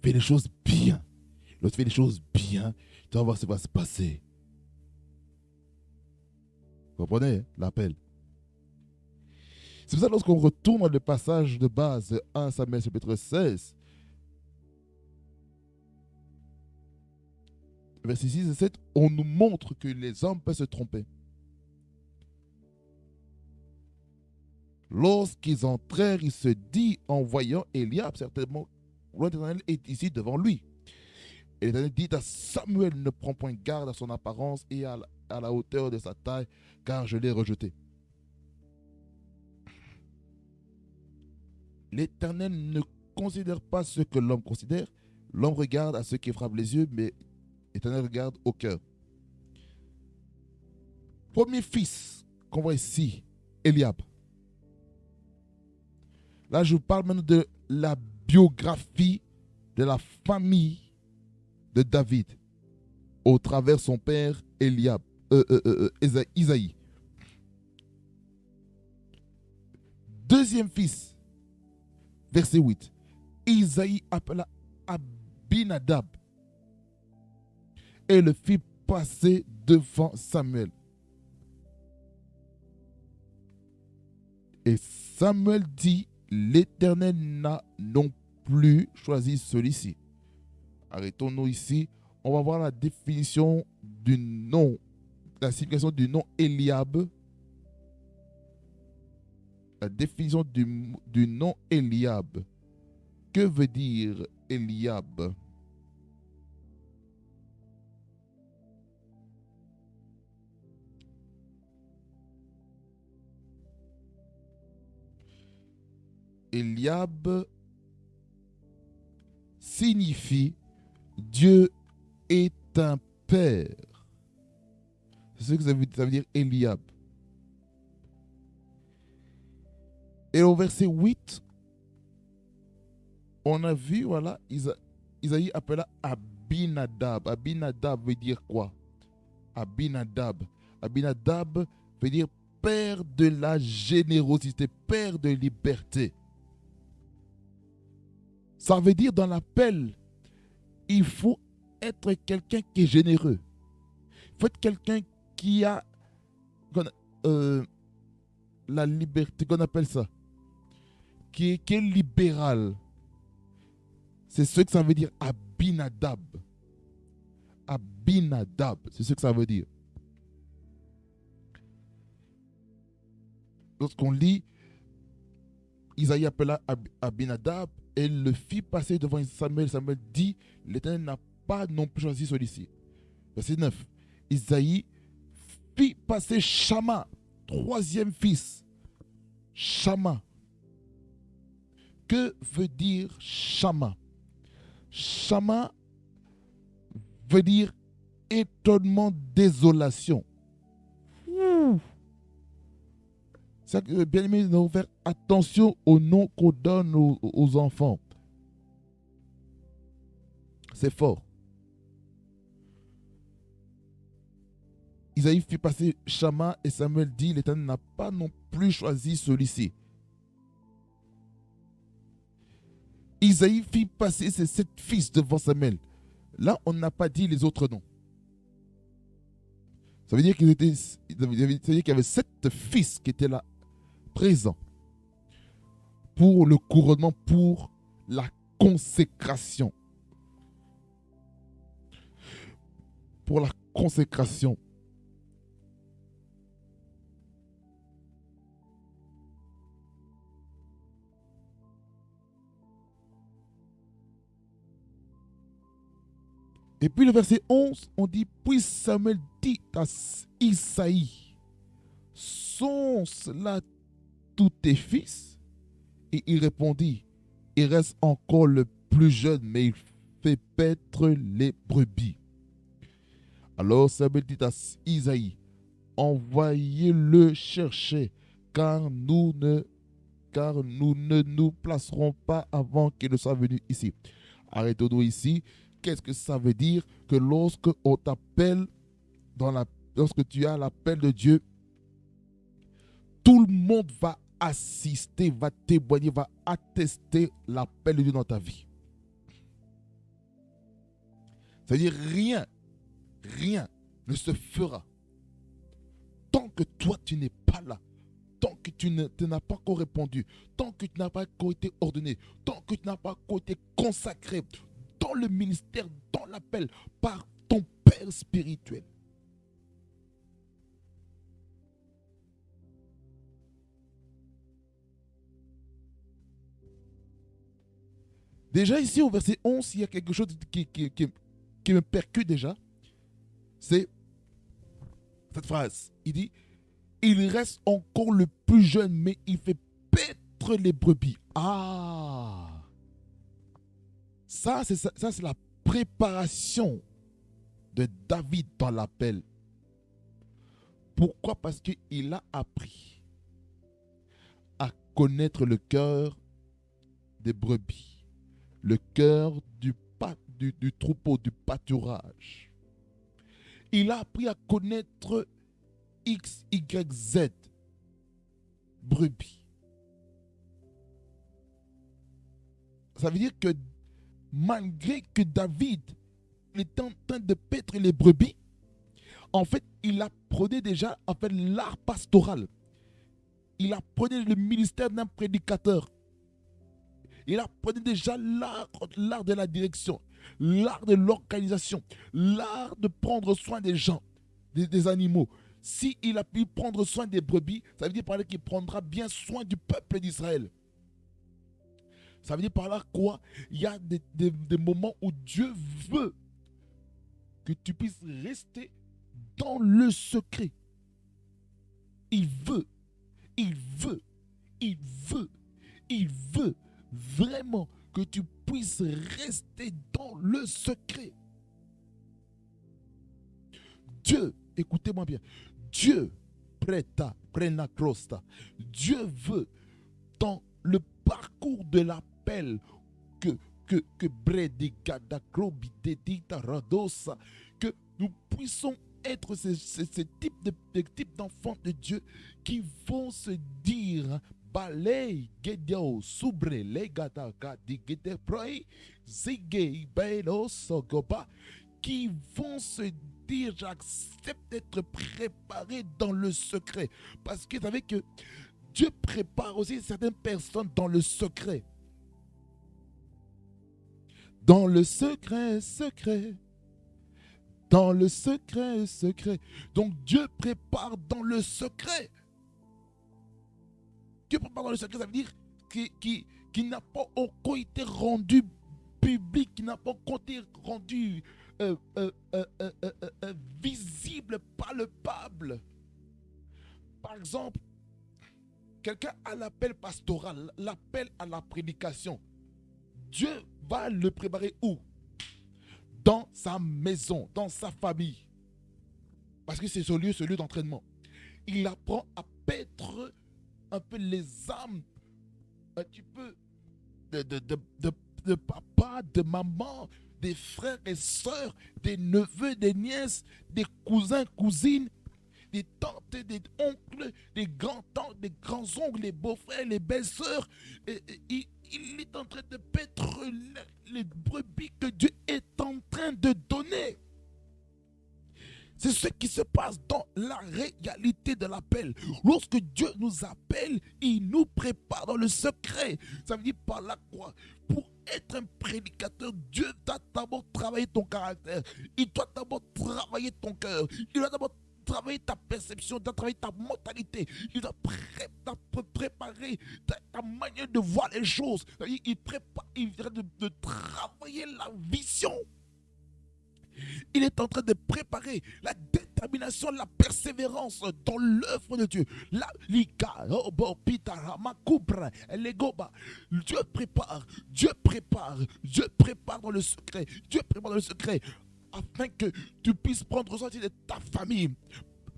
Fais les choses bien. Lorsque tu fais les choses bien, tu vas voir ce qui va se passer. Vous comprenez l'appel? C'est pour ça que lorsqu'on retourne dans le passage de base 1 Samuel chapitre 16, versets 6 et 7, on nous montre que les hommes peuvent se tromper. Lorsqu'ils entrèrent, il se dit en voyant Eliab, certainement, l'Éternel est ici devant lui. Et l'Éternel dit à Samuel, ne prends point garde à son apparence et à la hauteur de sa taille, car je l'ai rejeté. L'Éternel ne considère pas ce que l'homme considère. L'homme regarde à ce qui frappe les yeux, mais l'Éternel regarde au cœur. Premier fils qu'on voit ici, Eliab. Là, je vous parle maintenant de la biographie de la famille de David au travers son père Eliab, Isaïe. Deuxième fils, verset 8. Isaïe appela Abinadab et le fit passer devant Samuel. Et Samuel dit, l'Éternel n'a non plus choisi celui-ci. Arrêtons-nous ici. On va voir la définition du nom, la signification du nom Eliab. La définition du nom Eliab. Que veut dire Eliab? Eliab signifie Dieu est un père. C'est ce que ça veut dire Eliab. Et au verset 8, on a vu, voilà, Isaïe appela Abinadab. Abinadab veut dire quoi? Abinadab. Abinadab veut dire père de la générosité, père de liberté. Ça veut dire dans l'appel, il faut être quelqu'un qui est généreux. Il faut être quelqu'un qui a la liberté, qu'on appelle ça, qui est libéral. C'est ce que ça veut dire Abinadab. Abinadab, c'est ce que ça veut dire. Lorsqu'on lit, Isaïe appela Abinadab et le fit passer devant Samuel. Samuel dit, l'Éternel n'a pas non plus choisi celui-ci. Verset 9. Isaïe fit passer Shama, troisième fils. Shama. Que veut dire Shama? Shama veut dire étonnement, désolation. C'est que, bien aimé, nous devons faire attention au nom qu'on donne aux enfants. C'est fort. Isaïe fit passer Shama et Samuel dit, l'Éternel n'a pas non plus choisi celui-ci. Isaïe fit passer ses 7 fils devant Samuel. Là, on n'a pas dit les autres noms. Ça veut dire qu'il y avait 7 fils qui étaient là, présents, pour le couronnement, pour la consécration. Pour la consécration. Et puis le verset 11, on dit, puis Samuel dit à Isaïe, sont-ce là tous tes fils? Et il répondit, il reste encore le plus jeune, mais il fait paître les brebis. Alors Samuel dit à Isaïe, envoyez-le chercher, car nous ne nous placerons pas avant qu'il ne soit venu ici. Arrêtons-nous ici. Qu'est-ce que ça veut dire? Que lorsque on t'appelle, lorsque tu as l'appel de Dieu, tout le monde va assister, va témoigner, va attester l'appel de Dieu dans ta vie. C'est-à-dire rien ne se fera tant que toi tu n'es pas là, tant que tu n'as pas encore répondu, tant que tu n'as pas encore été ordonné, tant que tu n'as pas encore été consacré dans le ministère, dans l'appel, par ton Père spirituel. Déjà ici au verset 11, il y a quelque chose qui me percute déjà. C'est cette phrase. Il dit, il reste encore le plus jeune, mais il fait paître les brebis. Ah, ça c'est la préparation de David dans l'appel. Pourquoi? Parce qu'il a appris à connaître le cœur des brebis, le cœur du troupeau, du pâturage. Il a appris à connaître X, Y, Z, brebis. Ça veut dire que malgré que David était en train de paître les brebis, en fait, il apprenait déjà l'art pastoral. Il apprenait le ministère d'un prédicateur. Il apprenait déjà l'art de la direction, l'art de l'organisation, l'art de prendre soin des gens, des animaux. S'il a pu prendre soin des brebis, ça veut dire par là qu'il prendra bien soin du peuple d'Israël. Ça veut dire par là quoi? Il y a des moments où Dieu veut que tu puisses rester dans le secret. Il veut vraiment que tu puisses rester dans le secret. Dieu, écoutez-moi bien, Dieu, prena crosta, Dieu veut dans le parcours de l'appel que nous puissions être ces types d'enfants de Dieu qui vont se dire balei gedio subre legata di gete proi zige belo sogoba, qui vont se dire j'accepte d'être préparé dans le secret, parce que vous savez que Dieu prépare aussi certaines personnes dans le secret. Dans le secret. Dans le secret. Donc Dieu prépare dans le secret. Dieu prépare dans le secret, ça veut dire qu'il n'a pas encore été rendu public, qui n'a pas encore été rendu visible, palpable. Par exemple, quelqu'un a l'appel pastoral, l'appel à la prédication. Dieu va le préparer où? Dans sa maison, dans sa famille. Parce que c'est ce lieu d'entraînement. Il apprend à paître un peu les âmes, un petit peu de papa, de maman, des frères et sœurs, des neveux, des nièces, des cousins, cousines, des tantes, des oncles, des grands-tantes, des grands-oncles, les beaux-frères, les belles-sœurs. Il est en train de paître les brebis que Dieu est en train de donner. C'est ce qui se passe dans la réalité de l'appel. Lorsque Dieu nous appelle, il nous prépare dans le secret. Ça veut dire par là quoi? Pour être un prédicateur, Dieu doit d'abord travailler ton caractère. Il doit d'abord travailler ton cœur. Il doit d'abord travailler ta perception, il doit travailler ta mentalité. Il doit préparer ta manière de voir les choses. Il doit de travailler la vision. Il est en train de préparer la détermination, la persévérance dans l'œuvre de Dieu. Dieu prépare dans le secret. Dieu prépare dans le secret afin que tu puisses prendre soin de ta famille.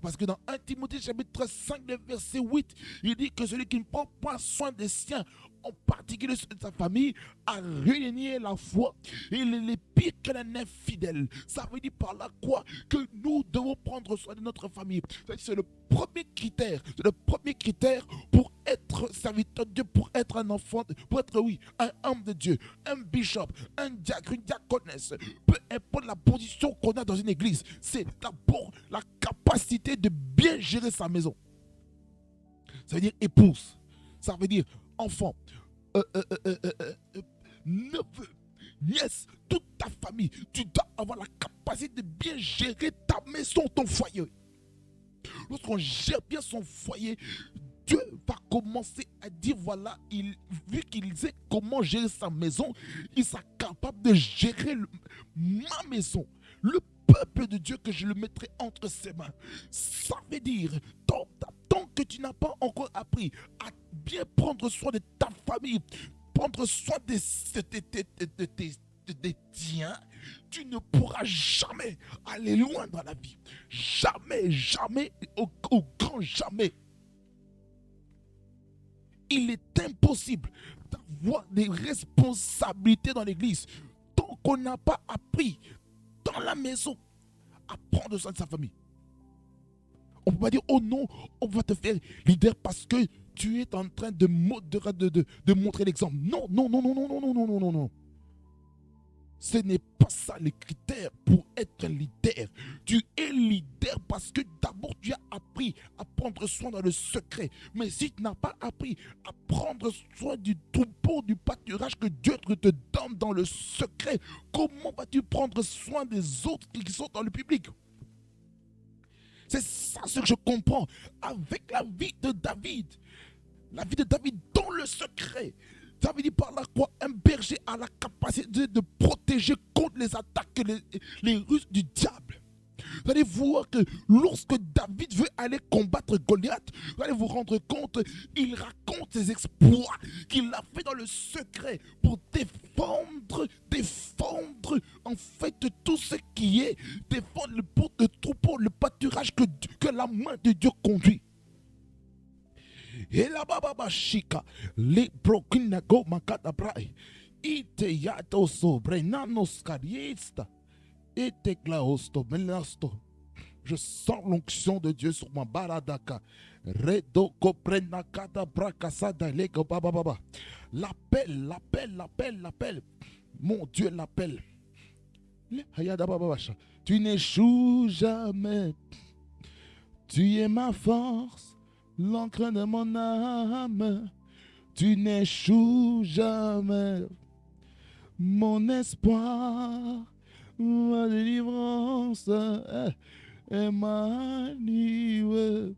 Parce que dans 1 Timothée chapitre 5, verset 8, il dit que celui qui ne prend pas soin des siens, en particulier de sa famille, a renié la foi. Il est pire qu'un infidèle. Ça veut dire par là quoi? Que nous devons prendre soin de notre famille. C'est le premier critère. C'est le premier critère pour être serviteur de Dieu, pour être un enfant, pour être, oui, un homme de Dieu, un bishop, un diacre, une diaconesse, peu importe la position qu'on a dans une église, c'est d'abord la capacité de bien gérer sa maison. Ça veut dire épouse, ça veut dire enfant, neveu, nièce, toute ta famille. Tu dois avoir la capacité de bien gérer ta maison, ton foyer. Lorsqu'on gère bien son foyer, Dieu va commencer à dire, voilà, vu qu'il sait comment gérer sa maison, il sera capable de gérer ma maison. Le peuple de Dieu, que je le mettrai entre ses mains. Ça veut dire, tant que tu n'as pas encore appris à bien prendre soin de ta famille, prendre soin de tiens, tu ne pourras jamais aller loin dans la vie. Jamais, jamais, au grand jamais. Il est impossible d'avoir des responsabilités dans l'église tant qu'on n'a pas appris dans la maison à prendre soin de sa famille. On ne peut pas dire, oh non, on va te faire leader parce que tu es en train de montrer l'exemple. Non, non, non, non, non, non, non, non, non, non, non. Ce n'est pas ça le critère pour être leader. Tu es leader parce que d'abord tu as appris à prendre soin dans le secret. Mais si tu n'as pas appris à prendre soin du troupeau, du pâturage que Dieu te donne dans le secret, comment vas-tu prendre soin des autres qui sont dans le public? C'est ça ce que je comprends avec la vie de David. La vie de David dans le secret. Ça veut dire par là quoi? Un berger a la capacité de protéger contre les attaques, les ruses du diable. Vous allez voir que lorsque David veut aller combattre Goliath, vous allez vous rendre compte, il raconte ses exploits qu'il a fait dans le secret pour défendre en fait tout ce qui est, défendre le troupeau, le pâturage que la main de Dieu conduit. Et la baba shika, les brokina go makata brai, ite yato sobre nanos kariesta, ite klaosto melasto. Je sens l'onction de Dieu sur ma baradaka. Redo koprena kata brakasada lego baba baba. L'appel. Mon Dieu l'appelle. Tu n'échoues jamais. Tu es ma force, l'encre de mon âme. Tu n'échoues jamais. Mon espoir, ma délivrance, Emmanuel.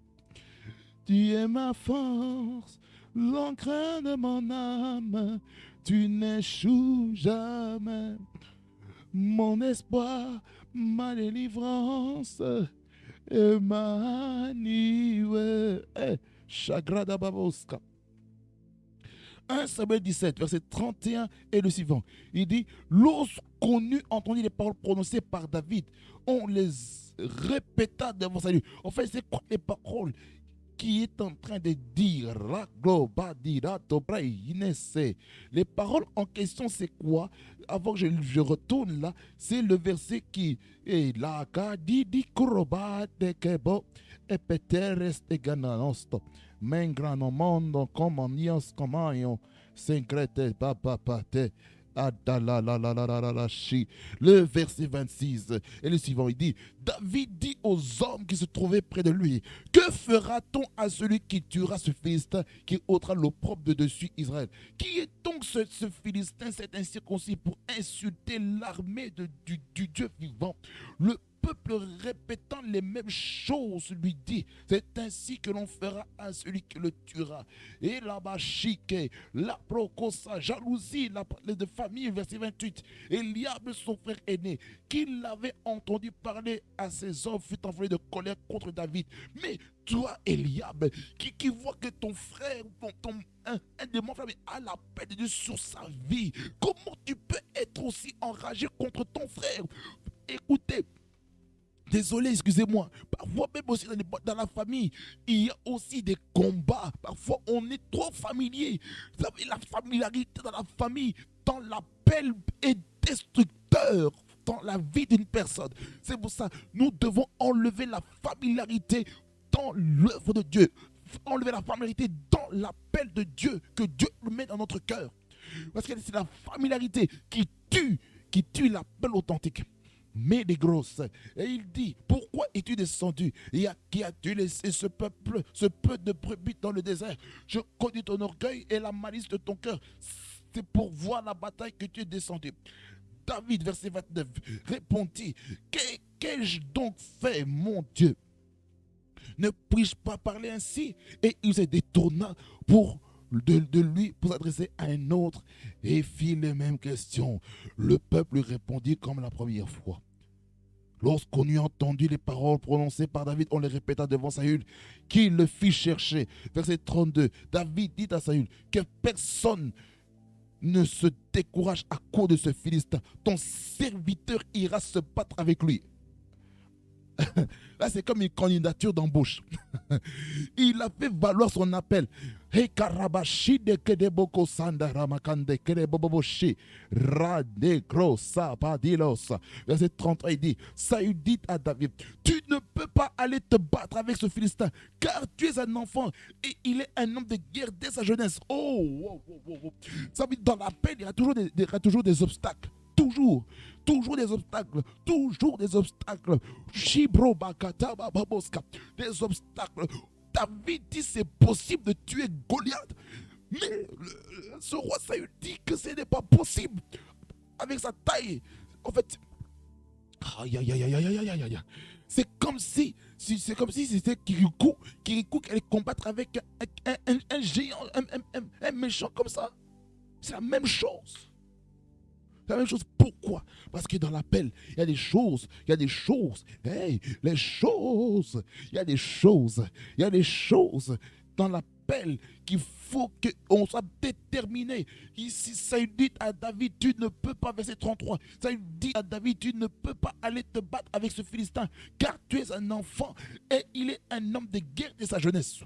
Tu es ma force, l'encre de mon âme. Tu n'échoues jamais. Mon espoir, ma délivrance, Emmanuel. Chagrada Baboska. 1 Samuel 17, verset 31 et le suivant. Il dit, lorsqu'on eut entendu les paroles prononcées par David, on les répéta devant sa lui. En fait, c'est quoi les paroles qui est en train de dire? Les paroles en question, c'est quoi? Avant que je retourne là, c'est le verset qui est là. Men grano mondo como Dios como yo secrete papapate. Le verset 26 et le suivant, il dit, David dit aux hommes qui se trouvaient près de lui, que fera-t-on à celui qui tuera ce Philistin, qui ôtera l'opprobre de dessus Israël? Qui est donc ce Philistin, cet incirconcis, pour insulter l'armée du Dieu vivant? Le peuple répétant les mêmes choses lui dit, c'est ainsi que l'on fera à celui qui le tuera. Et là-bas, chique, la procosa, jalousie, la de famille, verset 28. Eliab, son frère aîné, qui l'avait entendu parler à ses hommes, fut envoyé de colère contre David. Mais toi, Eliab, qui voit que ton frère, un des membres a la paix de Dieu sur sa vie, comment tu peux être aussi enragé contre ton frère? Écoutez, désolé, excusez-moi. Parfois même aussi dans la famille, il y a aussi des combats. Parfois, on est trop familier. Vous savez, la familiarité dans la famille, dans l'appel est destructeur dans la vie d'une personne. C'est pour ça, nous devons enlever la familiarité dans l'œuvre de Dieu. enlever la familiarité dans l'appel de Dieu, que Dieu met dans notre cœur. Parce que c'est la familiarité qui tue l'appel authentique. Mais les grosses. Et il dit, pourquoi es-tu descendu? Et qui as-tu laissé ce peuple, ce peu de brebis dans le désert? Je connais ton orgueil et la malice de ton cœur. C'est pour voir la bataille que tu es descendu. David, verset 29, répondit, qu'ai-je donc fait, mon Dieu? Ne puis-je pas parler ainsi? Et il se détourna de lui pour s'adresser à un autre et fit les mêmes questions. Le peuple lui répondit comme la première fois. Lorsqu'on eut entendu les paroles prononcées par David, on les répéta devant Saül, qui le fit chercher. Verset 32, David dit à Saül que personne ne se décourage à cause de ce Philistin. Ton serviteur ira se battre avec lui. Là, c'est comme une candidature d'embauche. Il a fait valoir son appel. Verset 33, il dit, Saül dit à David, tu ne peux pas aller te battre avec ce Philistin, car tu es un enfant et il est un homme de guerre dès sa jeunesse. Ça veut dire, dans l'appel, il y a toujours des obstacles. Toujours des obstacles, des obstacles. David dit c'est possible de tuer Goliath, mais ce roi Saül dit que ce n'est pas possible avec sa taille. En fait, c'est comme si c'était Kirikou qui allait combattre avec un géant, un méchant comme ça. C'est la même chose. C'est la même chose. Pourquoi? Parce que dans l'appel, il y a des choses. Hey, il y a des choses dans l'appel qu'il faut qu'on soit déterminé. Ici, ça dit à David, tu ne peux pas, verset 33, ça dit à David, tu ne peux pas aller te battre avec ce Philistin, car tu es un enfant et il est un homme de guerre dès sa jeunesse.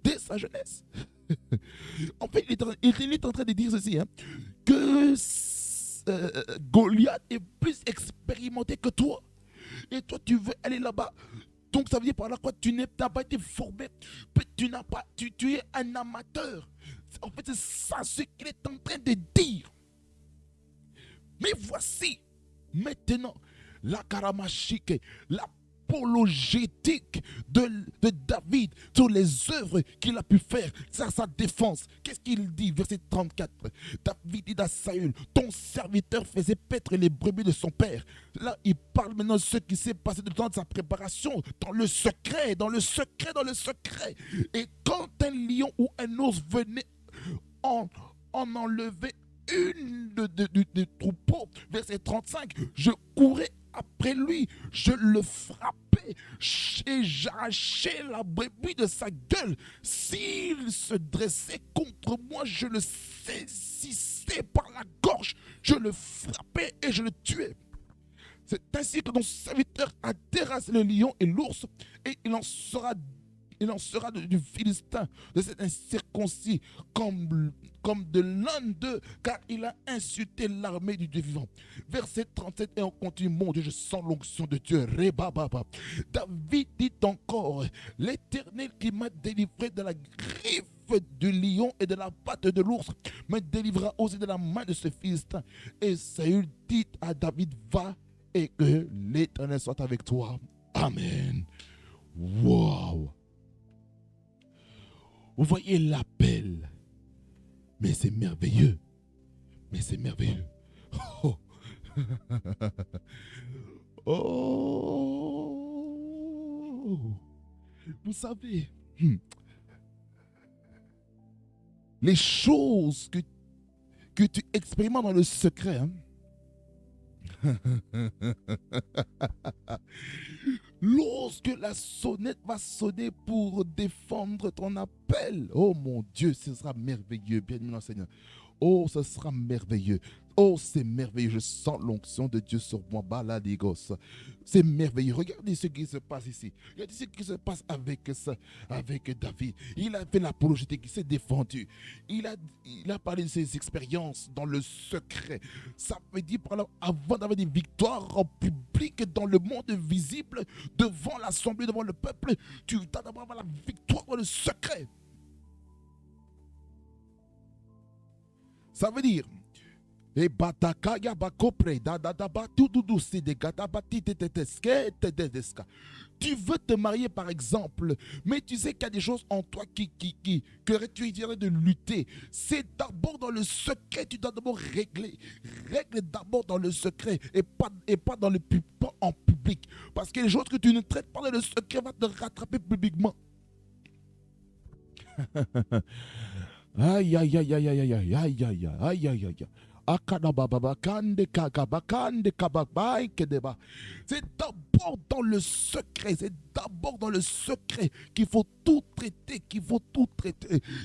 Dès sa jeunesse. En fait, il est en train de dire ceci, que Goliath est plus expérimenté que toi. Et toi, tu veux aller là-bas. Donc, ça veut dire par là quoi? Tu n'as pas été formé. Tu es un amateur. En fait, c'est ça ce qu'il est en train de dire. Mais voici, maintenant, la karamashike, l'apologétique de David sur les œuvres qu'il a pu faire, sa défense. Qu'est-ce qu'il dit? Verset 34. David dit à Saül, ton serviteur faisait paître les brebis de son père. Là, il parle maintenant de ce qui s'est passé dans sa préparation, dans le secret. Et quand un lion ou un ours venait en enlever une de troupeaux, verset 35, je courais après lui, je le frappais et j'arrachais la brebis de sa gueule. S'il se dressait contre moi, je le saisissais par la gorge, je le frappais et je le tuais. C'est ainsi que ton serviteur a terrassé le lion et l'ours, et il en sera du Philistin, de cet incirconcis, comme de l'un d'eux, car il a insulté l'armée du Dieu vivant. Verset 37, et on continue. Mon Dieu, je sens l'onction de Dieu. David dit encore, l'Éternel qui m'a délivré de la griffe du lion et de la patte de l'ours me délivrera aussi de la main de ce Philistin. Et Saül dit à David, va et que l'Éternel soit avec toi. Amen. Wow. Vous voyez l'appel. Mais c'est merveilleux. Oh. Oh. Vous savez, les choses que tu expérimentes dans le secret, lorsque la sonnette va sonner pour défendre ton appel, oh mon Dieu, ce sera merveilleux, bien aimé Seigneur. Oh, ce sera merveilleux. Oh, c'est merveilleux. Je sens l'onction de Dieu sur moi. Baladigos. C'est merveilleux. Regardez ce qui se passe ici. Regardez ce qui se passe avec David. Il a fait l'apologétique, il s'est défendu. Il a parlé de ses expériences dans le secret. Ça veut dire, par là, avant d'avoir des victoires en public, dans le monde visible, devant l'assemblée, devant le peuple, tu dois d'abord avoir la victoire dans le secret. Ça veut dire, et batakaya bakopre da da da ba tu du si de gata bati te te. Tu veux te marier par exemple, mais tu sais qu'il y a des choses en toi que tu dirais de lutter. C'est d'abord dans le secret, tu dois d'abord régler. Règle d'abord dans le secret et pas dans pas en public. Parce que les choses que tu ne traites pas dans le secret vont te rattraper publiquement. Aïe, aïe, aïe, aïe, aïe, aïe, aïe, aïe, aïe, aïe, aïe, aïe. C'est d'abord dans le secret, c'est d'abord dans le secret qu'il faut tout traiter,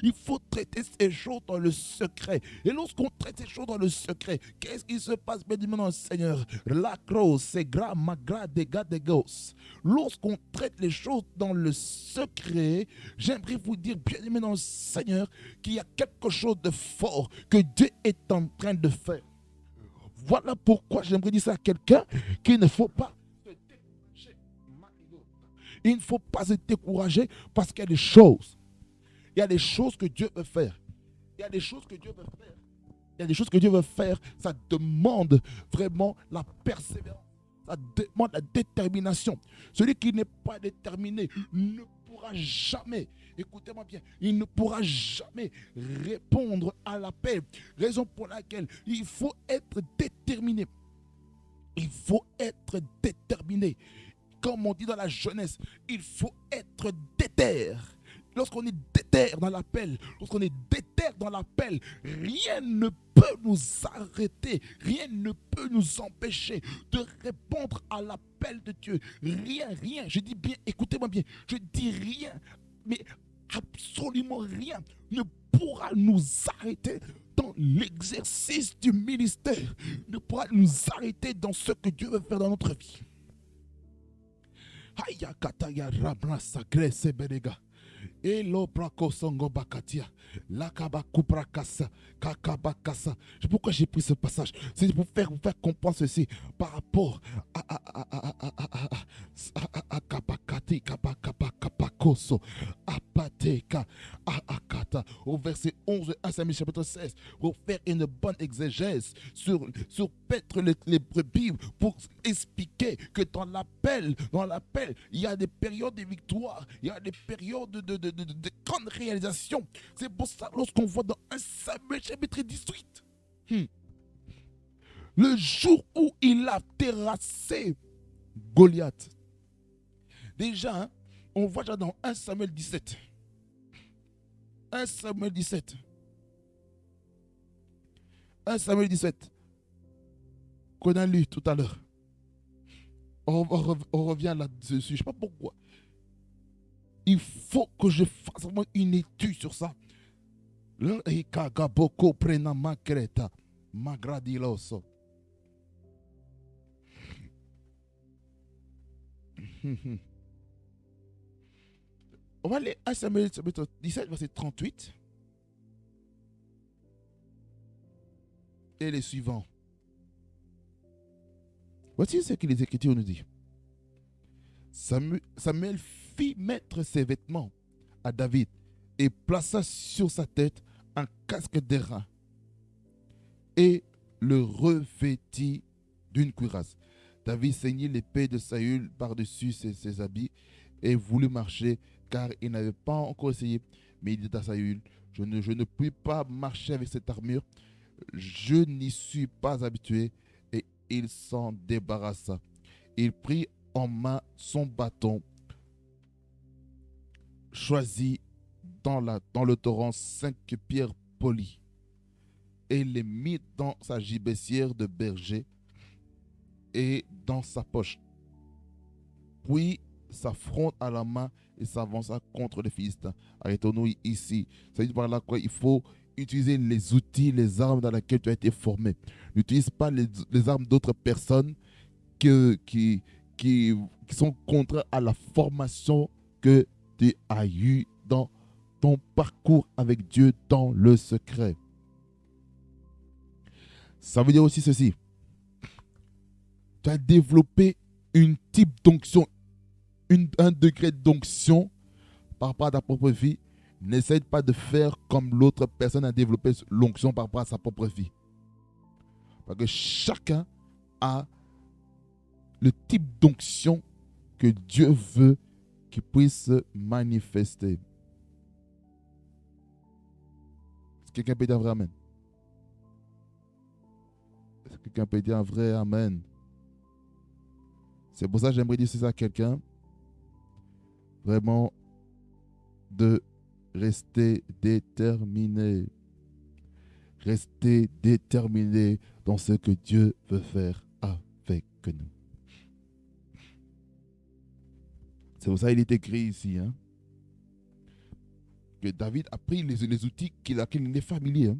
Il faut traiter ces choses dans le secret. Et lorsqu'on traite ces choses dans le secret, qu'est-ce qui se passe, bien dit maintenant, Seigneur? La croix, c'est gras, magra, dégâts, gosses. Lorsqu'on traite les choses dans le secret, j'aimerais vous dire, bien dit maintenant, Seigneur, qu'il y a quelque chose de fort que Dieu est en train de faire. Voilà pourquoi j'aimerais dire ça à quelqu'un qu'il ne faut pas se décourager. Il ne faut pas se décourager parce qu'il y a des choses. Il y a des choses que Dieu veut faire. Il y a des choses que Dieu veut faire. Il y a des choses que Dieu veut faire. Ça demande vraiment la persévérance. Ça demande la détermination. Celui qui n'est pas déterminé ne pourra jamais, écoutez-moi bien, il ne pourra jamais répondre à l'appel. Raison pour laquelle il faut être déterminé. Il faut être déterminé. Comme on dit dans la jeunesse, il faut être déter. Lorsqu'on est déter dans l'appel, rien ne peut nous arrêter, rien ne peut nous empêcher de répondre à l'appel de Dieu. Rien, je dis bien, écoutez-moi bien, je dis rien, mais absolument rien ne pourra nous arrêter dans l'exercice du ministère, ne pourra nous arrêter dans ce que Dieu veut faire dans notre vie. Aya kataya rabra sacré sebenega. Elo brako songo bakatia. Lakaba kuprakasa. Kakabakasa. Pourquoi j'ai pris ce passage? C'est pour vous faire comprendre ceci par rapport à kabakati kabakapakoso apateka akata au verset 11 de 1 Samuel chapitre 16 pour faire une bonne exégèse sur paître les brebis pour expliquer que dans l'appel il y a des périodes de victoire, il y a des périodes de grandes réalisations. C'est pour ça lorsqu'on voit dans 1 Samuel chapitre 18 le jour où il a terrassé Goliath. Déjà, hein, on voit déjà dans 1 Samuel 17. 1 Samuel 17. 1 Samuel 17. Qu'on a lu tout à l'heure. On revient là-dessus. Je ne sais pas pourquoi. Il faut que je fasse vraiment une étude sur ça. Le Ikagaboko prena makreta magradiloso. On va aller à Samuel 17, verset 38. Et les suivants. Voici ce que les Écritures nous disent. Samuel fit mettre ses vêtements à David et plaça sur sa tête un casque d'airain et le revêtit d'une cuirasse. David ceignit l'épée de Saül par-dessus ses habits et voulut marcher car il n'avait pas encore essayé. Mais il dit à Saül, je ne puis pas marcher avec cette armure, je n'y suis pas habitué. Et il s'en débarrassa. Il prit en main son bâton, choisit dans le torrent 5 pierres polies et les mit dans sa gibecière de berger et dans sa poche. Puis sa fronde à la main et s'avança contre les Philistins. Arrêtons-nous ici. Ça veut dire par là quoi il faut utiliser les outils, les armes dans lesquelles tu as été formé. N'utilise pas les armes d'autres personnes qui, qui sont contraires à la formation que tu as eue dans ton parcours avec Dieu dans le secret. Ça veut dire aussi ceci. Tu as développé une type d'onction, un degré d'onction par rapport à ta propre vie. N'essaie pas de faire comme l'autre personne a développé l'onction par rapport à sa propre vie. Parce que chacun a le type d'onction que Dieu veut qu'il puisse se manifester. Est-ce que quelqu'un peut dire un vrai amen? Est-ce que quelqu'un peut dire un vrai amen? C'est pour ça que j'aimerais dire ça à quelqu'un. Vraiment, de rester déterminé. Rester déterminé dans ce que Dieu veut faire avec nous. C'est pour ça qu'il est écrit ici, hein, que David a pris les outils qu'il est familier. Hein.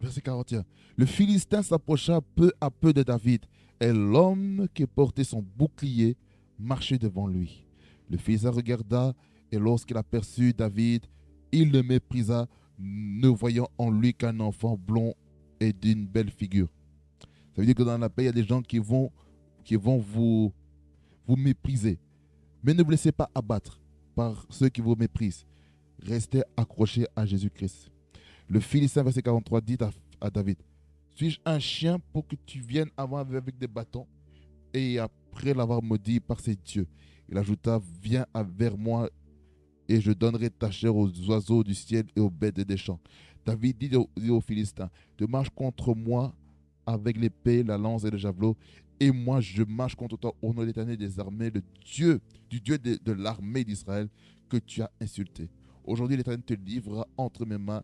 Verset 41. Le Philistin s'approcha peu à peu de David, et l'homme qui portait son bouclier marchait devant lui. Le Philistin regarda, et lorsqu'il aperçut David, il le méprisa, ne voyant en lui qu'un enfant blond et d'une belle figure. Ça veut dire que dans la paix, il y a des gens qui vont vous mépriser. Mais ne vous laissez pas abattre par ceux qui vous méprisent. Restez accrochés à Jésus-Christ. Le Philistin, verset 43, dit à David, suis-je un chien pour que tu viennes avant avec des bâtons? Et après l'avoir maudit par ses dieux, il ajouta, viens vers moi et je donnerai ta chair aux oiseaux du ciel et aux bêtes des champs. David dit aux Philistins, tu marches contre moi avec l'épée, la lance et le javelot, et moi je marche contre toi au nom de l'Éternel des armées, le Dieu, du Dieu de l'armée d'Israël que tu as insulté. Aujourd'hui, l'Éternel te livrera entre mes mains,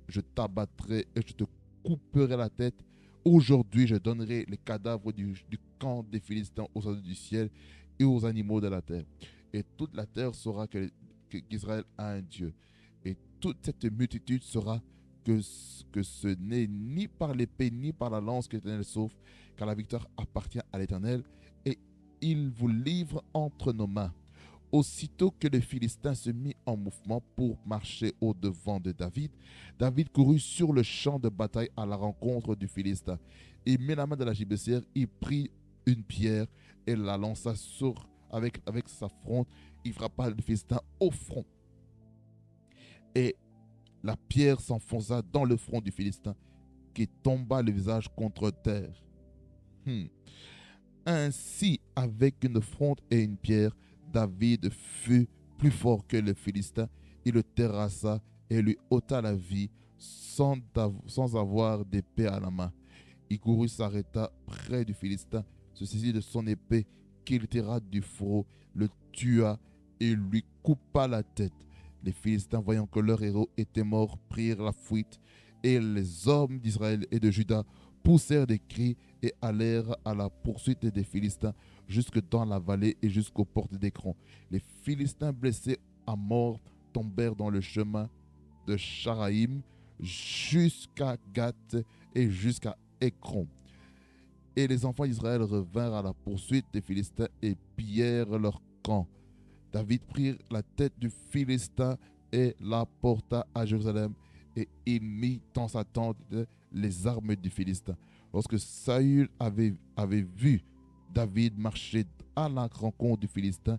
je t'abattrai et je te couperai la tête. Aujourd'hui, je donnerai les cadavres du camp des Philistins aux oiseaux du ciel et aux animaux de la terre. Et toute la terre saura qu'Israël a un Dieu. Et toute cette multitude saura que ce n'est ni par l'épée ni par la lance que l'Éternel sauve, car la victoire appartient à l'Éternel, et il vous livre entre nos mains. Aussitôt que le Philistin se mit en mouvement pour marcher au-devant de David, David courut sur le champ de bataille à la rencontre du Philistin. Il mit la main de la gibecière, il prit une pierre et la lança avec sa fronde. Il frappa le Philistin au front. Et la pierre s'enfonça dans le front du Philistin, qui tomba le visage contre terre. Ainsi, avec une fronde et une pierre, David fut plus fort que le Philistin. Il le terrassa et lui ôta la vie sans avoir d'épée à la main. Il courut, s'arrêta près du Philistin, se saisit de son épée qu'il tira du fourreau, le tua et lui coupa la tête. Les Philistins, voyant que leur héros était mort, prirent la fuite, et les hommes d'Israël et de Juda poussèrent des cris et allèrent à la poursuite des Philistins jusque dans la vallée et jusqu'aux portes d'Écron. Les Philistins blessés à mort tombèrent dans le chemin de Charaïm jusqu'à Gath et jusqu'à Écron. Et les enfants d'Israël revinrent à la poursuite des Philistins et pillèrent leur camp. David prit la tête du Philistin et la porta à Jérusalem, et il mit dans sa tente les armes du Philistin. Lorsque Saül avait vu David marcher à la rencontre du Philistin,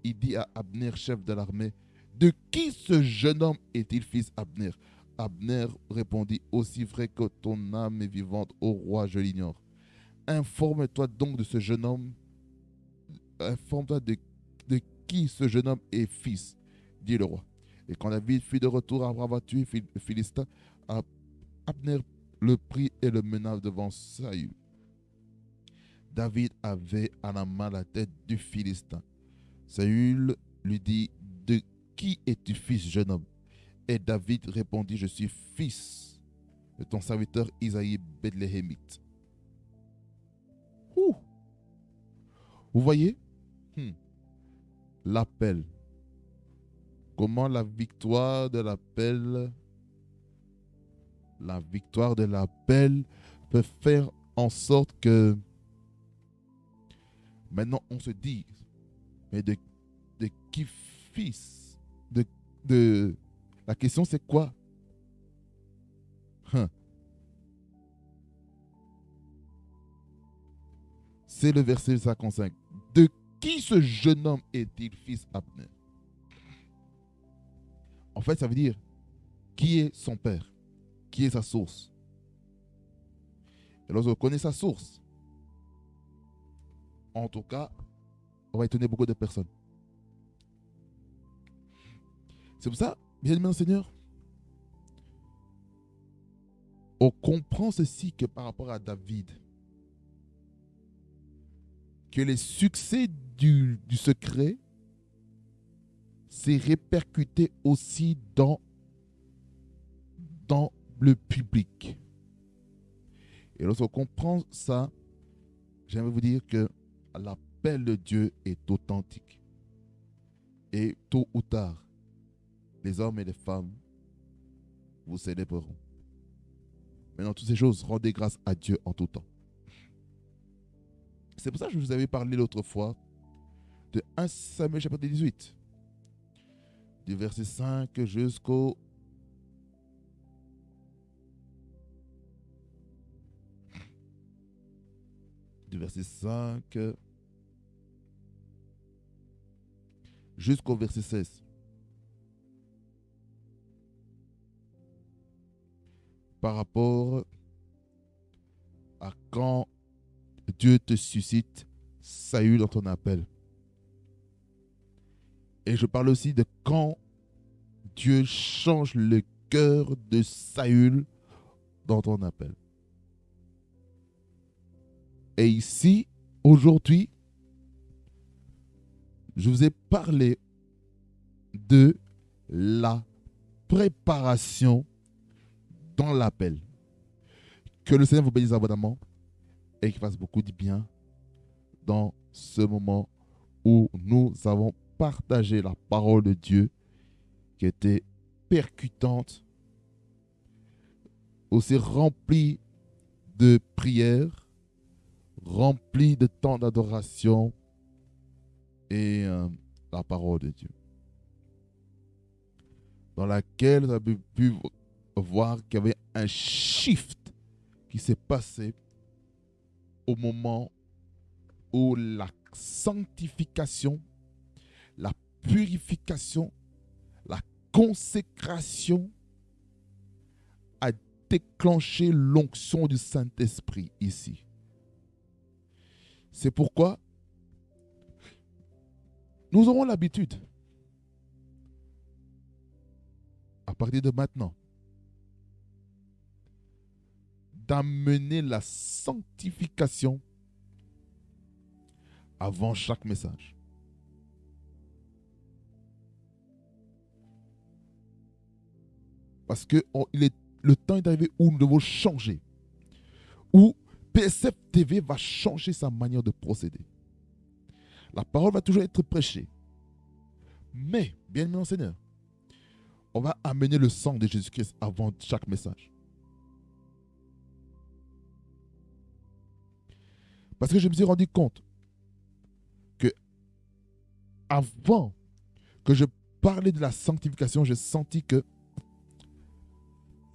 il dit à Abner, chef de l'armée, de qui ce jeune homme est-il, fils Abner? Abner répondit, aussi vrai que ton âme est vivante, ô roi, je l'ignore. Informe-toi donc de ce jeune homme, informe-toi de qui ce jeune homme est fils, dit le roi. Et quand David fut de retour après avoir tué le Philistin, Abner le prit et le mena devant Saül. David avait à la main la tête du Philistin. Saül lui dit, de qui es-tu fils, jeune homme? Et David répondit, je suis fils de ton serviteur Isaïe Bethléemite. Ouh. Vous voyez? L'appel. Comment la victoire de l'appel peut faire en sorte que maintenant on se dit, mais de qui fils? De la question c'est quoi? C'est le verset 55. De qui ce jeune homme est-il fils Abner? En fait, ça veut dire qui est son père, qui est sa source. Et lorsqu'on connaît sa source, en tout cas, on va étonner beaucoup de personnes. C'est pour ça, bien aimé Seigneur, on comprend ceci que par rapport à David, que les succès du secret s'est répercuté aussi dans le public. Et lorsqu'on comprend ça, j'aimerais vous dire que l'appel de Dieu est authentique. Et tôt ou tard, les hommes et les femmes vous célébreront. Mais dans toutes ces choses, rendez grâce à Dieu en tout temps. C'est pour ça que je vous avais parlé l'autre fois de 1 Samuel chapitre 18, du verset 5 jusqu'au verset 5 jusqu'au verset 16. Par rapport à quand Dieu te suscite Saül dans ton appel. Et je parle aussi de quand Dieu change le cœur de Saül dans ton appel. Et ici, aujourd'hui, je vous ai parlé de la préparation dans l'appel. Que le Seigneur vous bénisse abondamment et qu'il fasse beaucoup de bien dans ce moment où nous avons partagé la parole de Dieu qui était percutante, aussi remplie de prières, remplie de temps d'adoration et la parole de Dieu, dans laquelle vous avez pu voir qu'il y avait un shift qui s'est passé au moment où la sanctification, la purification, la consécration a déclenché l'onction du Saint-Esprit ici. C'est pourquoi nous aurons l'habitude, à partir de maintenant, d'amener la sanctification avant chaque message. Parce que le temps est arrivé où nous devons changer. Où PSF TV va changer sa manière de procéder. La parole va toujours être prêchée. Mais, bien aimé Seigneur, on va amener le sang de Jésus-Christ avant chaque message. Parce que je me suis rendu compte que avant que je parlais de la sanctification, j'ai senti que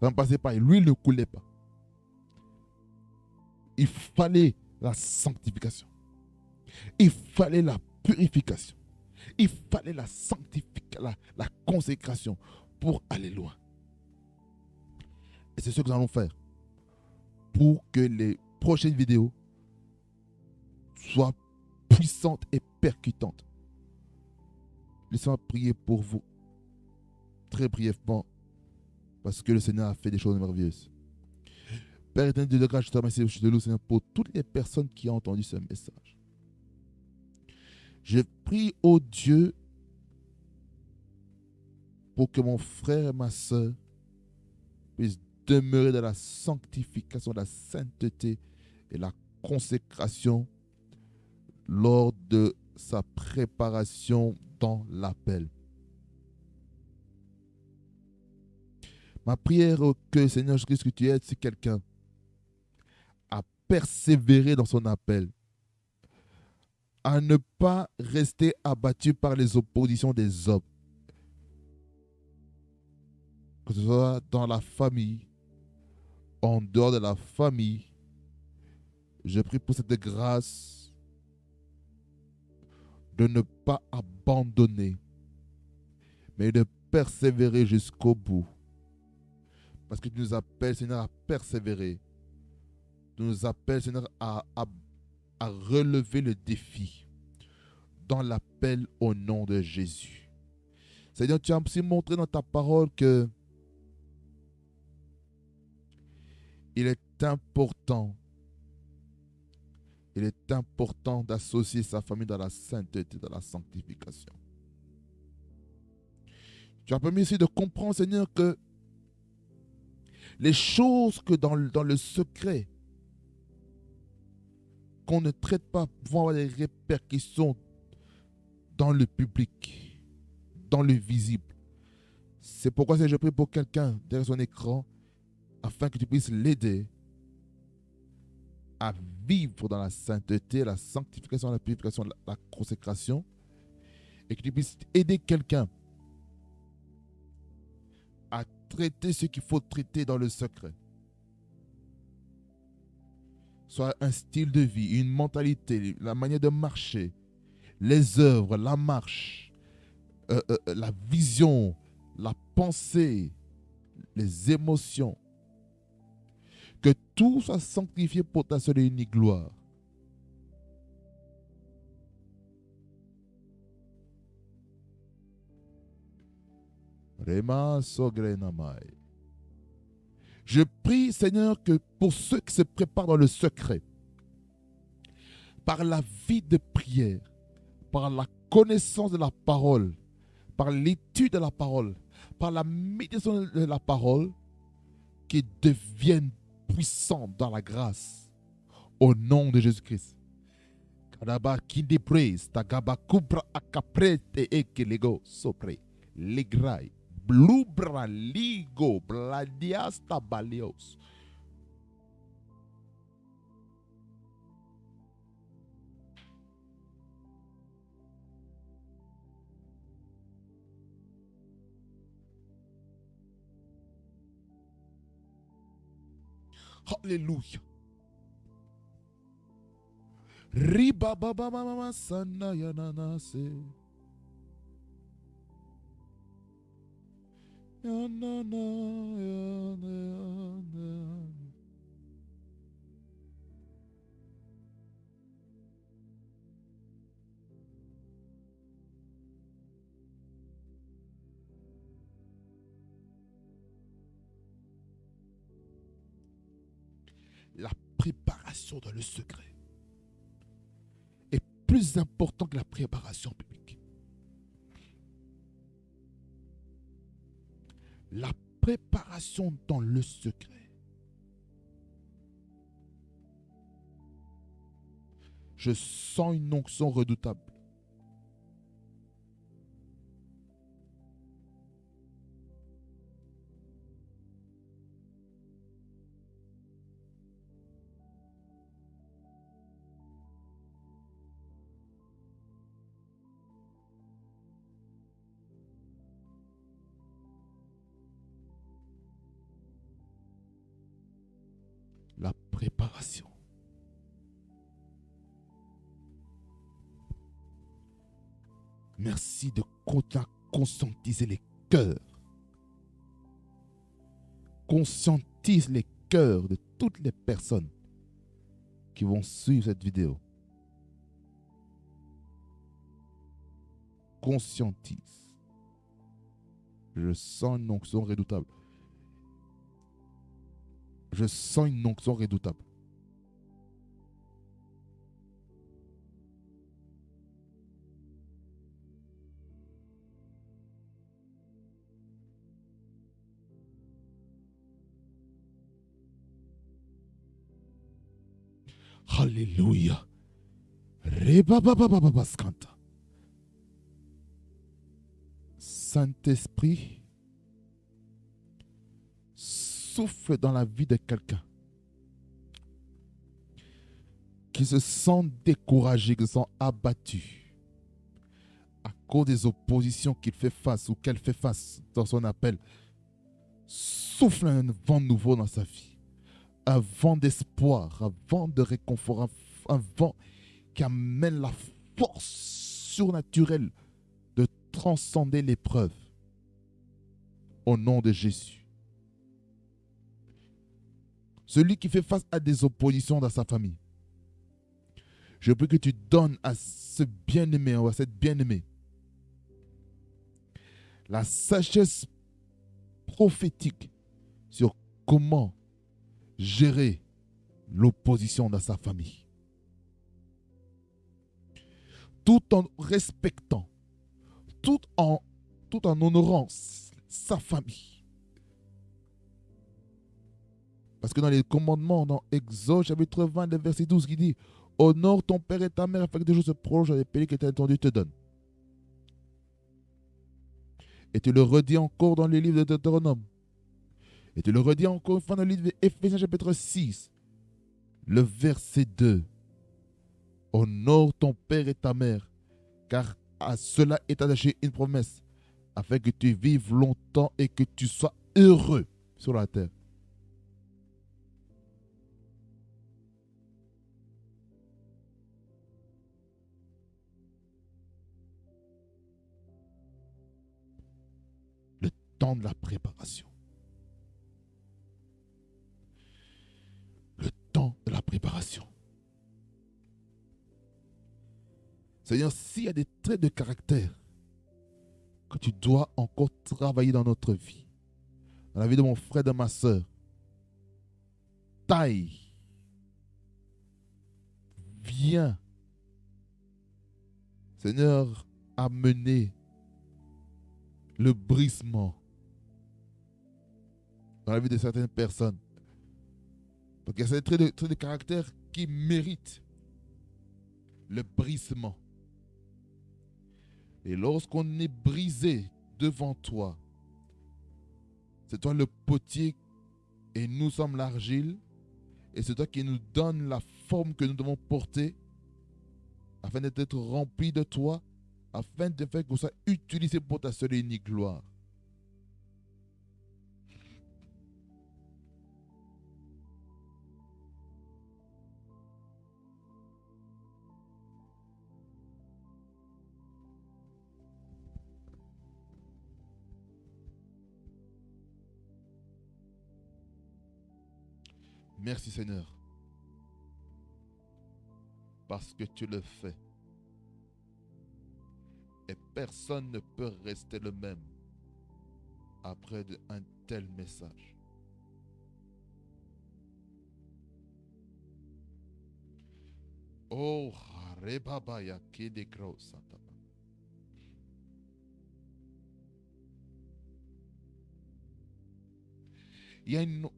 ça ne passait pas et l'huile ne coulait pas. Il fallait la sanctification. Il fallait la purification. Il fallait la sanctification, la consécration pour aller loin. Et c'est ce que nous allons faire pour que les prochaines vidéos soient puissantes et percutantes. Laissez-moi prier pour vous très brièvement parce que le Seigneur a fait des choses merveilleuses. Père éternel, Dieu de grâce, je te remercie, je te loue, Seigneur, pour toutes les personnes qui ont entendu ce message. Je prie au Dieu pour que mon frère et ma soeur puissent demeurer dans la sanctification, la sainteté et la consécration lors de sa préparation dans l'appel. Ma prière que Seigneur Jésus-Christ, que tu aides si quelqu'un à persévérer dans son appel, à ne pas rester abattu par les oppositions des hommes, que ce soit dans la famille, en dehors de la famille. Je prie pour cette grâce de ne pas abandonner, mais de persévérer jusqu'au bout. Parce que tu nous appelles, Seigneur, à persévérer. Tu nous appelles, Seigneur, à relever le défi dans l'appel au nom de Jésus. Seigneur, tu as aussi montré dans ta parole que il est important d'associer sa famille dans la sainteté, dans la sanctification. Tu as permis aussi de comprendre, Seigneur, que les choses que dans le secret, qu'on ne traite pas, vont avoir des répercussions dans le public, dans le visible. C'est pourquoi je prie pour quelqu'un derrière son écran, afin que tu puisses l'aider à vivre dans la sainteté, la sanctification, la purification, la consécration, et que tu puisses aider quelqu'un à traiter ce qu'il faut traiter dans le secret. Soit un style de vie, une mentalité, la manière de marcher, les œuvres, la marche, la vision, la pensée, les émotions. Que tout soit sanctifié pour ta seule et unique gloire. Je prie, Seigneur, que pour ceux qui se préparent dans le secret, par la vie de prière, par la connaissance de la parole, par l'étude de la parole, par la méditation de la parole, qu'ils deviennent puissants dans la grâce, au nom de Jésus-Christ. Kadaba kindi praise, tagaba kubra akaprete ekelego sopre, legrai, blubra ligo, bladias tabalios. Alléluia. Riba baba mama sana yanana se. Yanana yanana. La préparation dans le secret est plus importante que la préparation publique. La préparation dans le secret. Je sens une onction redoutable. La préparation. Merci de conscientiser les cœurs. Conscientise les cœurs de toutes les personnes qui vont suivre cette vidéo. Conscientise. Je sens une onction redoutable. Je sens une onction redoutable. Alléluia. Saint-Esprit, souffle dans la vie de quelqu'un qui se sent découragé, qui se sent abattu à cause des oppositions qu'il fait face ou qu'elle fait face dans son appel. Souffle un vent nouveau dans sa vie, un vent d'espoir, un vent de réconfort, un vent qui amène la force surnaturelle de transcender l'épreuve. Au nom de Jésus. Celui qui fait face à des oppositions dans sa famille, je prie que tu donnes à ce bien-aimé ou à cette bien-aimée la sagesse prophétique sur comment gérer l'opposition dans sa famille. Tout en respectant, tout en honorant sa famille. Parce que dans les commandements, dans Exode chapitre 20, le verset 12, qui dit « Honore ton père et ta mère afin que tes jours se prolongent dans les pays que l'Éternel ton Dieu te donne. » Et tu le redis encore dans le livre de Deutéronome. Et tu le redis encore une fois dans le livre d'Éphésiens chapitre 6, le verset 2. « Honore ton père et ta mère, car à cela est attachée une promesse, afin que tu vives longtemps et que tu sois heureux sur la terre. » Le temps de la préparation. Le temps de la préparation. Seigneur, s'il y a des traits de caractère que tu dois encore travailler dans notre vie, dans la vie de mon frère, de ma soeur, taille, viens, Seigneur, amener le brisement dans la vie de certaines personnes. Parce qu'il y a ces traits de caractère qui méritent le brisement. Et lorsqu'on est brisé devant toi, c'est toi le potier et nous sommes l'argile. Et c'est toi qui nous donne la forme que nous devons porter afin d'être remplis de toi, afin de faire qu'on soit utilisé pour ta seule et unique gloire. Merci Seigneur, parce que tu le fais. Et personne ne peut rester le même après un tel message. Oh, Rebabaya Kedekro Santa. Il y a une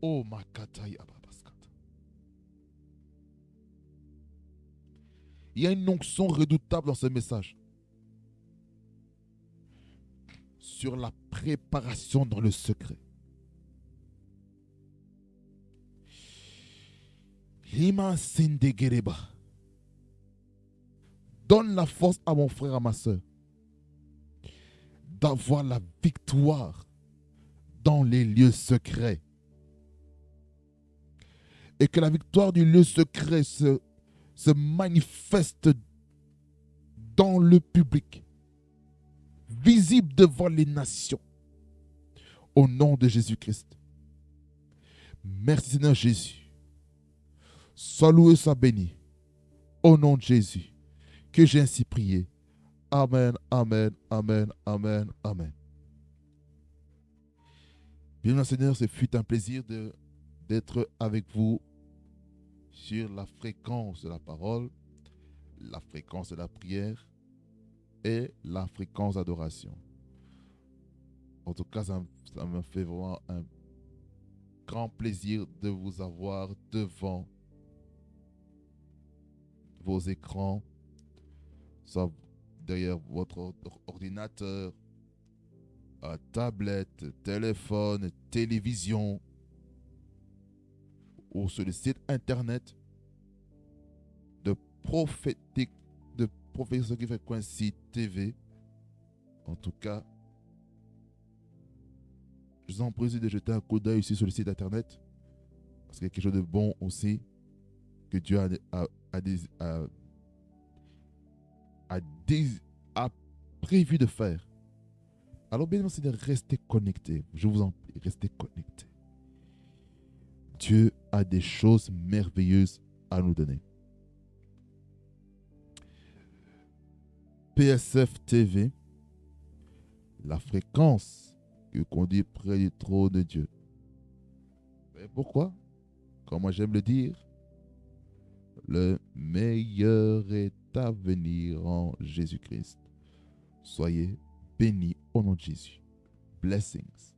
il y a une onction redoutable dans ce message sur la préparation dans le secret. Lima Sindegereba. Donne la force à mon frère, à ma soeur, d'avoir la victoire dans les lieux secrets. Et que la victoire du lieu secret se manifeste dans le public, visible devant les nations, au nom de Jésus-Christ. Merci Seigneur Jésus. Sois loué, sois béni, au nom de Jésus, que j'ai ainsi prié. Amen, amen, amen, amen, amen. Bien Seigneur, ce fut un plaisir d'être avec vous sur la fréquence de la parole, la fréquence de la prière et la fréquence d'adoration. En tout cas, ça me fait vraiment un grand plaisir de vous avoir devant vos écrans soit derrière votre ordinateur, tablette, téléphone, télévision, ou sur le site internet de prophétique, de Professeur qui fait Coincy TV. En tout cas, je vous en prie de jeter un coup d'œil ici sur le site internet, parce qu'il y a quelque chose de bon aussi que Dieu a, a prévu de faire. Alors, bien évidemment, c'est de rester connecté. Je vous en prie, restez connecté. Dieu a des choses merveilleuses à nous donner. PSF TV, la fréquence que conduit près du trône de Dieu. Et pourquoi? Comme moi j'aime le dire, le meilleur est à venir en Jésus-Christ. Soyez bénis au nom de Jésus. Blessings.